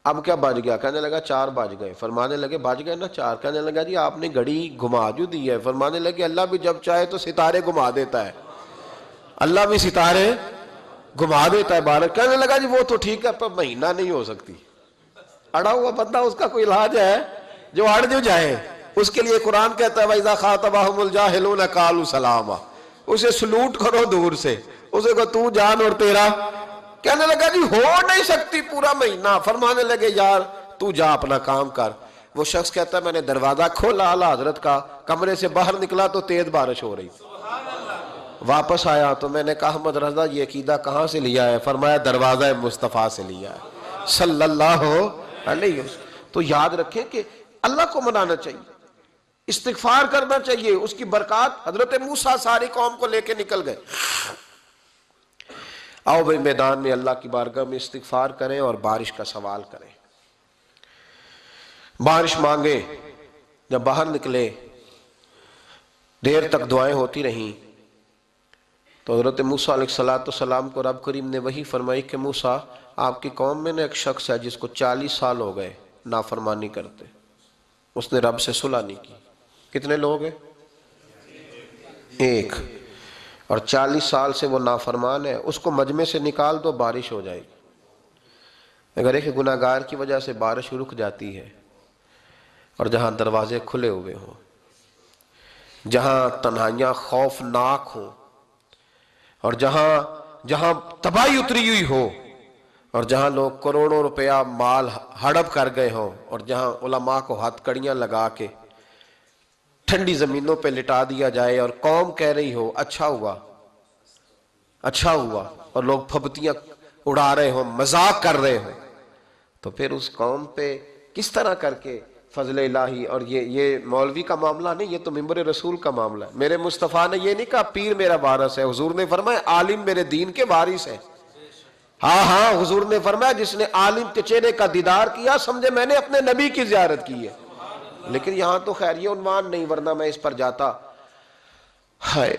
اب کیا بج گیا؟ کہنے لگا 4 بج گئے۔ فرمانے لگے بج گئے نا 4؟ کہنے لگا جی آپ نے گھڑی گھما جو دی ہے۔ فرمانے لگے اللہ بھی جب چاہے تو ستارے گھما دیتا ہے، اللہ بھی ستارے گھما دیتا ہے بارش۔ کہنے لگا جی وہ تو ٹھیک ہے پر مہینہ نہیں ہو سکتی، اڑا ہوا بندہ اس کا کوئی علاج ہے جو اڑ جو جائے، اس کے لیے قرآن کہتا ہے وَإِذَا خَاطَبَهُمُ الْجَاهِلُونَ قَالُوا سَلَامًا، اسے سلوٹ کرو دور سے، اسے کہو تو جان اور تیرا۔ کہنے لگا جی ہو نہیں سکتی پورا مہینہ۔ فرمانے لگے یار تو جا اپنا کام کر۔ وہ شخص کہتا ہے میں نے دروازہ کھولا اعلیٰ حضرت کا، کمرے سے باہر نکلا تو تیز بارش ہو رہی، واپس آیا تو میں نے کہا احمد رضا یہ عقیدہ کہاں سے لیا ہے؟ فرمایا دروازہ مصطفیٰ سے لیا ہے صلی اللہ علیہ وسلم۔ تو یاد رکھیں کہ اللہ کو منانا چاہیے، استغفار کرنا چاہیے، اس کی برکات۔ حضرت موسیٰ ساری قوم کو لے کے نکل گئے، آؤ بھائی میدان میں اللہ کی بارگاہ میں استغفار کریں اور بارش کا سوال کریں، بارش مانگیں۔ جب باہر نکلے دیر تک دعائیں ہوتی رہیں تو حضرت موسیٰ علیہ السلام کو رب کریم نے وحی فرمائی کہ موسیٰ آپ کی قوم میں نے ایک شخص ہے جس کو 40 سال ہو گئے نافرمانی کرتے، اس نے رب سے صلح نہیں کی۔ کتنے لوگ ہیں؟ ایک، اور 40 سال سے وہ نافرمان ہے، اس کو مجمع سے نکال دو بارش ہو جائے گی۔ اگر ایک گناہگار کی وجہ سے بارش رک جاتی ہے، اور جہاں دروازے کھلے ہوئے ہوں، جہاں تنہائیاں خوفناک ہوں، اور جہاں تباہی اتری ہوئی ہو، اور جہاں لوگ کروڑوں روپیہ مال ہڑپ کر گئے ہوں، اور جہاں علماء کو ہاتھ کڑیاں لگا کے ٹھنڈی زمینوں پہ لٹا دیا جائے اور قوم کہہ رہی ہو اچھا ہوا اچھا ہوا، اور لوگ پھبتیاں اڑا رہے ہوں، مذاق کر رہے ہوں، تو پھر اس قوم پہ کس طرح کر کے فضل الہی۔ اور یہ مولوی کا معاملہ نہیں، یہ تو ممبر رسول کا معاملہ ہے۔ میرے مصطفیٰ نے یہ نہیں کہا پیر میرا وارث ہے، حضور نے فرمایا عالم میرے دین کے وارث ہے۔ ہاں حضور نے فرمایا جس نے عالم کے چہرے کا دیدار کیا سمجھے میں نے اپنے نبی کی زیارت کی ہے۔ لیکن یہاں تو خیر یہ عنوان نہیں، ورنہ میں اس پر جاتا ہے۔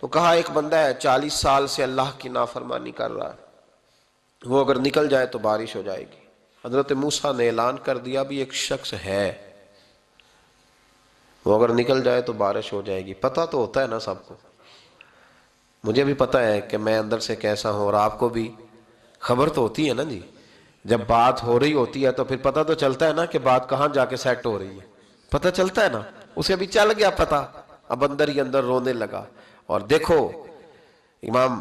تو کہا ایک بندہ ہے 40 سال سے اللہ کی نافرمانی کر رہا ہے، وہ اگر نکل جائے تو بارش ہو جائے گی۔ حضرت موسیٰ نے اعلان کر دیا بھی ایک شخص ہے، وہ اگر نکل جائے تو بارش ہو جائے گی۔ پتہ تو ہوتا ہے نا سب کو، مجھے بھی پتہ ہے کہ میں اندر سے کیسا ہوں، اور آپ کو بھی خبر تو ہوتی ہے نا جی۔ جب بات ہو رہی ہوتی ہے تو پھر پتہ تو چلتا ہے نا کہ بات کہاں جا کے سیٹ ہو رہی ہے، پتہ چلتا ہے نا۔ اسے بھی چل گیا پتہ، اب اندر ہی اندر رونے لگا۔ اور دیکھو امام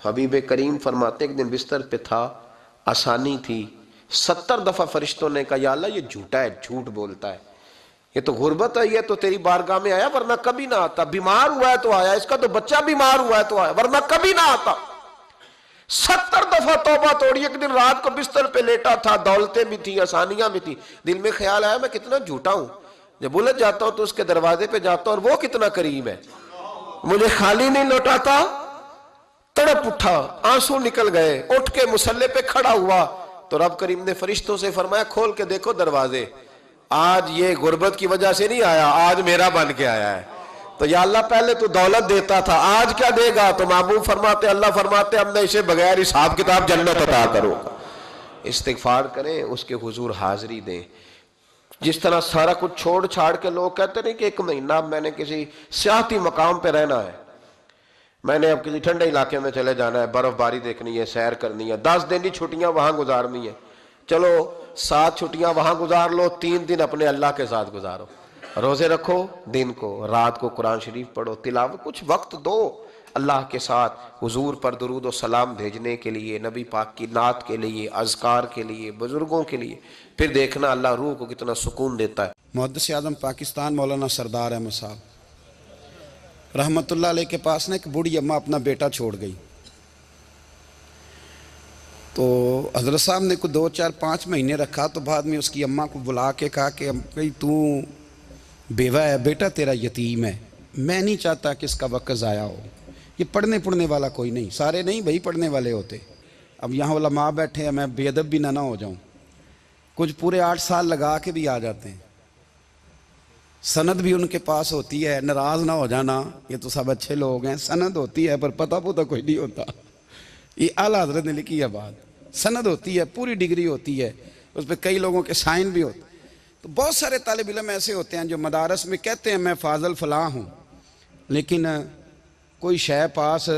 حبیب کریم فرماتے ایک دن بستر پہ تھا، آسانی تھی، 70 دفعہ فرشتوں نے کہا یا اللہ یہ جھوٹا ہے، جھوٹ بولتا ہے، یہ تو غربت آئی ہے تو تیری بارگاہ میں آیا ورنہ کبھی نہ آتا، بیمار ہوا ہے تو آیا، اس کا تو بچہ بیمار ہوا ہے تو آیا ورنہ کبھی نہ آتا۔ 70 دفعہ توبہ توڑی۔ ایک دن رات کو بستر پہ لیٹا تھا، دولتیں بھی تھیں، آسانیاں بھی تھیں، دل میں خیال آیا میں کتنا جھوٹا ہوں، جب الجھ جاتا ہوں تو اس کے دروازے پہ جاتا ہوں اور وہ کتنا کریم ہے، مجھے خالی نہیں لوٹاتا۔ تڑپ اٹھا، آنسو نکل گئے، اٹھ کے مصلے پہ کھڑا ہوا تو رب کریم نے فرشتوں سے فرمایا کھول کے دیکھو دروازے، آج یہ غربت کی وجہ سے نہیں آیا، آج میرا بن کے آیا ہے۔ تو یا اللہ پہلے تو دولت دیتا تھا، آج کیا دے گا؟ تو محبوب فرماتے، اللہ فرماتے ہم نے اسے بغیر حساب کتاب جنت عطا کرو۔ استغفار کریں، اس کے حضور حاضری دیں۔ جس طرح سارا کچھ چھوڑ چھاڑ کے لوگ کہتے ہیں کہ 1 مہینہ میں نے کسی سیاحتی مقام پہ رہنا ہے، میں نے اب کسی ٹھنڈے علاقے میں چلے جانا ہے، برف باری دیکھنی ہے، سیر کرنی ہے، 10 دن کی چھٹیاں وہاں گزارنی ہے، چلو 7 چھٹیاں وہاں گزار لو، 3 دن اپنے اللہ کے ساتھ گزارو، روزے رکھو، دن کو رات کو قرآن شریف پڑھو، تلاوت، کچھ وقت دو اللہ کے ساتھ، حضور پر درود و سلام بھیجنے کے لیے، نبی پاک کی نعت کے لیے، اذکار کے لیے، بزرگوں کے لیے، پھر دیکھنا اللہ روح کو کتنا سکون دیتا ہے۔
محدث اعظم پاکستان مولانا سردار احمد صاحب رحمۃ اللہ علیہ کے پاس ایک بوڑھی اماں اپنا بیٹا چھوڑ گئی، تو حضرت صاحب نے کوئی 2 4 5 مہینے رکھا، تو بعد میں اس کی اماں کو بلا کے کہا کہ بھائی تو بیوہ ہے، بیٹا تیرا یتیم ہے، میں نہیں چاہتا کہ اس کا وقت ضائع ہو، یہ پڑھنے والا کوئی نہیں، سارے نہیں بھائی پڑھنے والے ہوتے، اب یہاں علماء بیٹھے ہیں، میں بے ادب بھی نہ ہو جاؤں، کچھ پورے 8 سال لگا کے بھی آ جاتے ہیں، سند بھی ان کے پاس ہوتی ہے، ناراض نہ ہو جانا، یہ تو سب اچھے لوگ ہیں، سند ہوتی ہے پر پتہ کوئی نہیں ہوتا، یہ اعلیٰ حضرت نے لکھی ہے بات، سند ہوتی ہے، پوری ڈگری ہوتی ہے، اس پہ کئی لوگوں کے سائن بھی ہوتے ہیں۔ تو بہت سارے طالب علم ایسے ہوتے ہیں جو مدارس میں کہتے ہیں میں فاضل فلاں ہوں، لیکن کوئی شے پاس،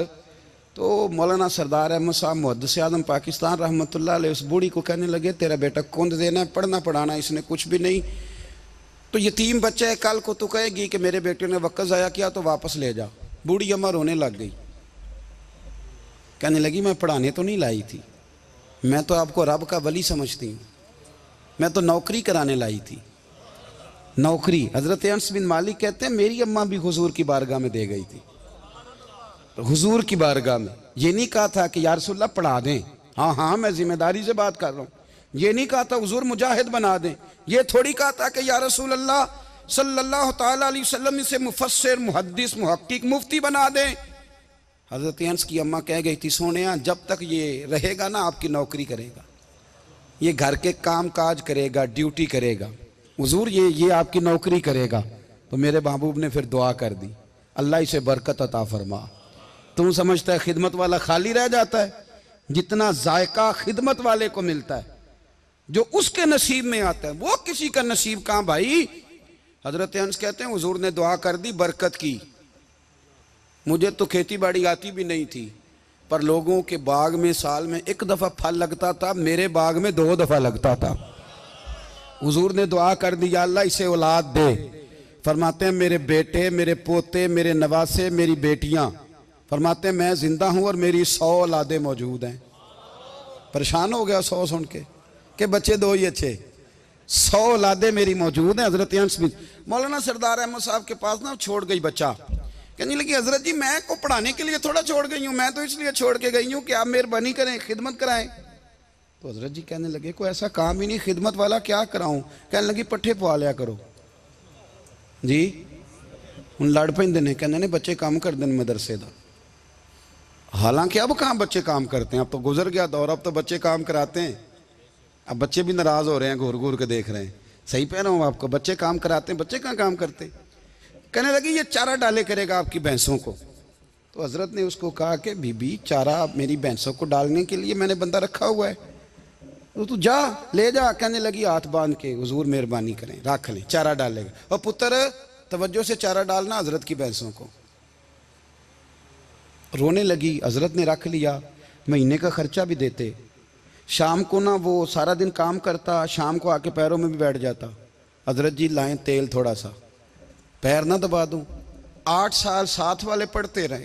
تو مولانا سردار احمد صاحب محدث اعظم پاکستان رحمۃ اللہ علیہ اس بوڑھی کو کہنے لگے تیرا بیٹا کند دینا ہے، پڑھنا پڑھانا اس نے کچھ بھی نہیں، تو یتیم بچہ ہے، کل کو تو کہے گی کہ میرے بیٹے نے وقت ضائع کیا تو واپس لے جا۔ بوڑھی اماں رونے لگ گئی، کہنے لگی میں پڑھانے تو نہیں لائی تھی، میں تو آپ کو رب کا ولی سمجھتی ہوں، میں تو نوکری کرانے لائی تھی، نوکری۔ حضرت انس بن مالک کہتے ہیں میری اماں بھی حضور کی بارگاہ میں دے گئی تھی، حضور کی بارگاہ میں، یہ نہیں کہا تھا کہ یا رسول اللہ پڑھا دیں، ہاں میں ذمہ داری سے بات کر رہا ہوں، یہ نہیں کہا تھا حضور مجاہد بنا دیں، یہ تھوڑی کہا تھا کہ یا رسول اللہ صلی اللہ تعالیٰ علیہ وسلم سے مفسر، محدث، محقق، مفتی بنا دیں۔ حضرت انس کی اماں کہہ گئی تھی سونیا جب تک یہ رہے گا نا آپ کی نوکری کرے گا، یہ گھر کے کام کاج کرے گا، ڈیوٹی کرے گا، حضور یہ آپ کی نوکری کرے گا۔ تو میرے محبوب نے پھر دعا کر دی اللہ اسے برکت عطا فرما۔ تم سمجھتا ہے خدمت والا خالی رہ جاتا ہے؟ جتنا ذائقہ خدمت والے کو ملتا ہے، جو اس کے نصیب میں آتا ہے، وہ کسی کا نصیب کہاں بھائی۔ حضرت انس کہتے ہیں حضور نے دعا کر دی، برکت کی۔ مجھے تو کھیتی باڑی آتی بھی نہیں تھی، پر لوگوں کے باغ میں سال میں 1 دفعہ پھل لگتا تھا، میرے باغ میں 2 دفعہ لگتا تھا۔ حضور نے دعا کر دی یا اللہ اسے اولاد دے، فرماتے ہیں میرے بیٹے، میرے پوتے، میرے نواسے، میری بیٹیاں، فرماتے ہیں میں زندہ ہوں اور میری 100 اولادیں موجود ہیں۔ پریشان ہو گیا 100 سن کے کہ بچے 2 ہی اچھے، 100 اولادیں میری موجود ہیں۔ حضرت انس بن مولانا سردار احمد صاحب کے پاس نا چھوڑ گئی بچہ، کہنے لگی حضرت جی میں کو پڑھانے کے لیے تھوڑا چھوڑ گئی ہوں، میں تو اس لیے چھوڑ کے گئی ہوں کہ آپ مہربانی کریں، خدمت کرائیں۔ تو حضرت جی کہنے لگے کوئی ایسا کام ہی نہیں، خدمت والا کیا کراؤں؟ کہنے لگی پٹھے پوا لیا کرو جی، ان لڑ پیندے نے، کہنے نے بچے کام کر دیں مدرسے دا، حالانکہ اب کہاں بچے کام کرتے ہیں، اب تو گزر گیا دور، اب تو بچے کام کراتے ہیں، اب بچے بھی ناراض ہو رہے ہیں، گھور گھور کے دیکھ رہے ہیں، صحیح پہ رہا ہوں آپ کو، بچے کام کراتے ہیں، بچے کہاں کام کرتے؟ کہنے لگی یہ چارہ ڈالے کرے گا آپ کی بھینسوں کو۔ تو حضرت نے اس کو کہا کہ بی بی چارہ میری بھینسوں کو ڈالنے کے لیے میں نے بندہ رکھا ہوا ہے، تو جا لے جا۔ کہنے لگی ہاتھ باندھ کے حضور مہربانی کریں رکھ لیں، چارہ ڈالے گا، اور پتر توجہ سے چارہ ڈالنا حضرت کی بھینسوں کو۔ رونے لگی، حضرت نے رکھ لیا، مہینے کا خرچہ بھی دیتے، شام کو نا وہ سارا دن کام کرتا، شام کو آ کے پیروں میں بھی بیٹھ جاتا، حضرت جی لائیں تیل تھوڑا سا، پیر نہ دبا دوں۔ 8 سال ساتھ والے پڑھتے رہے،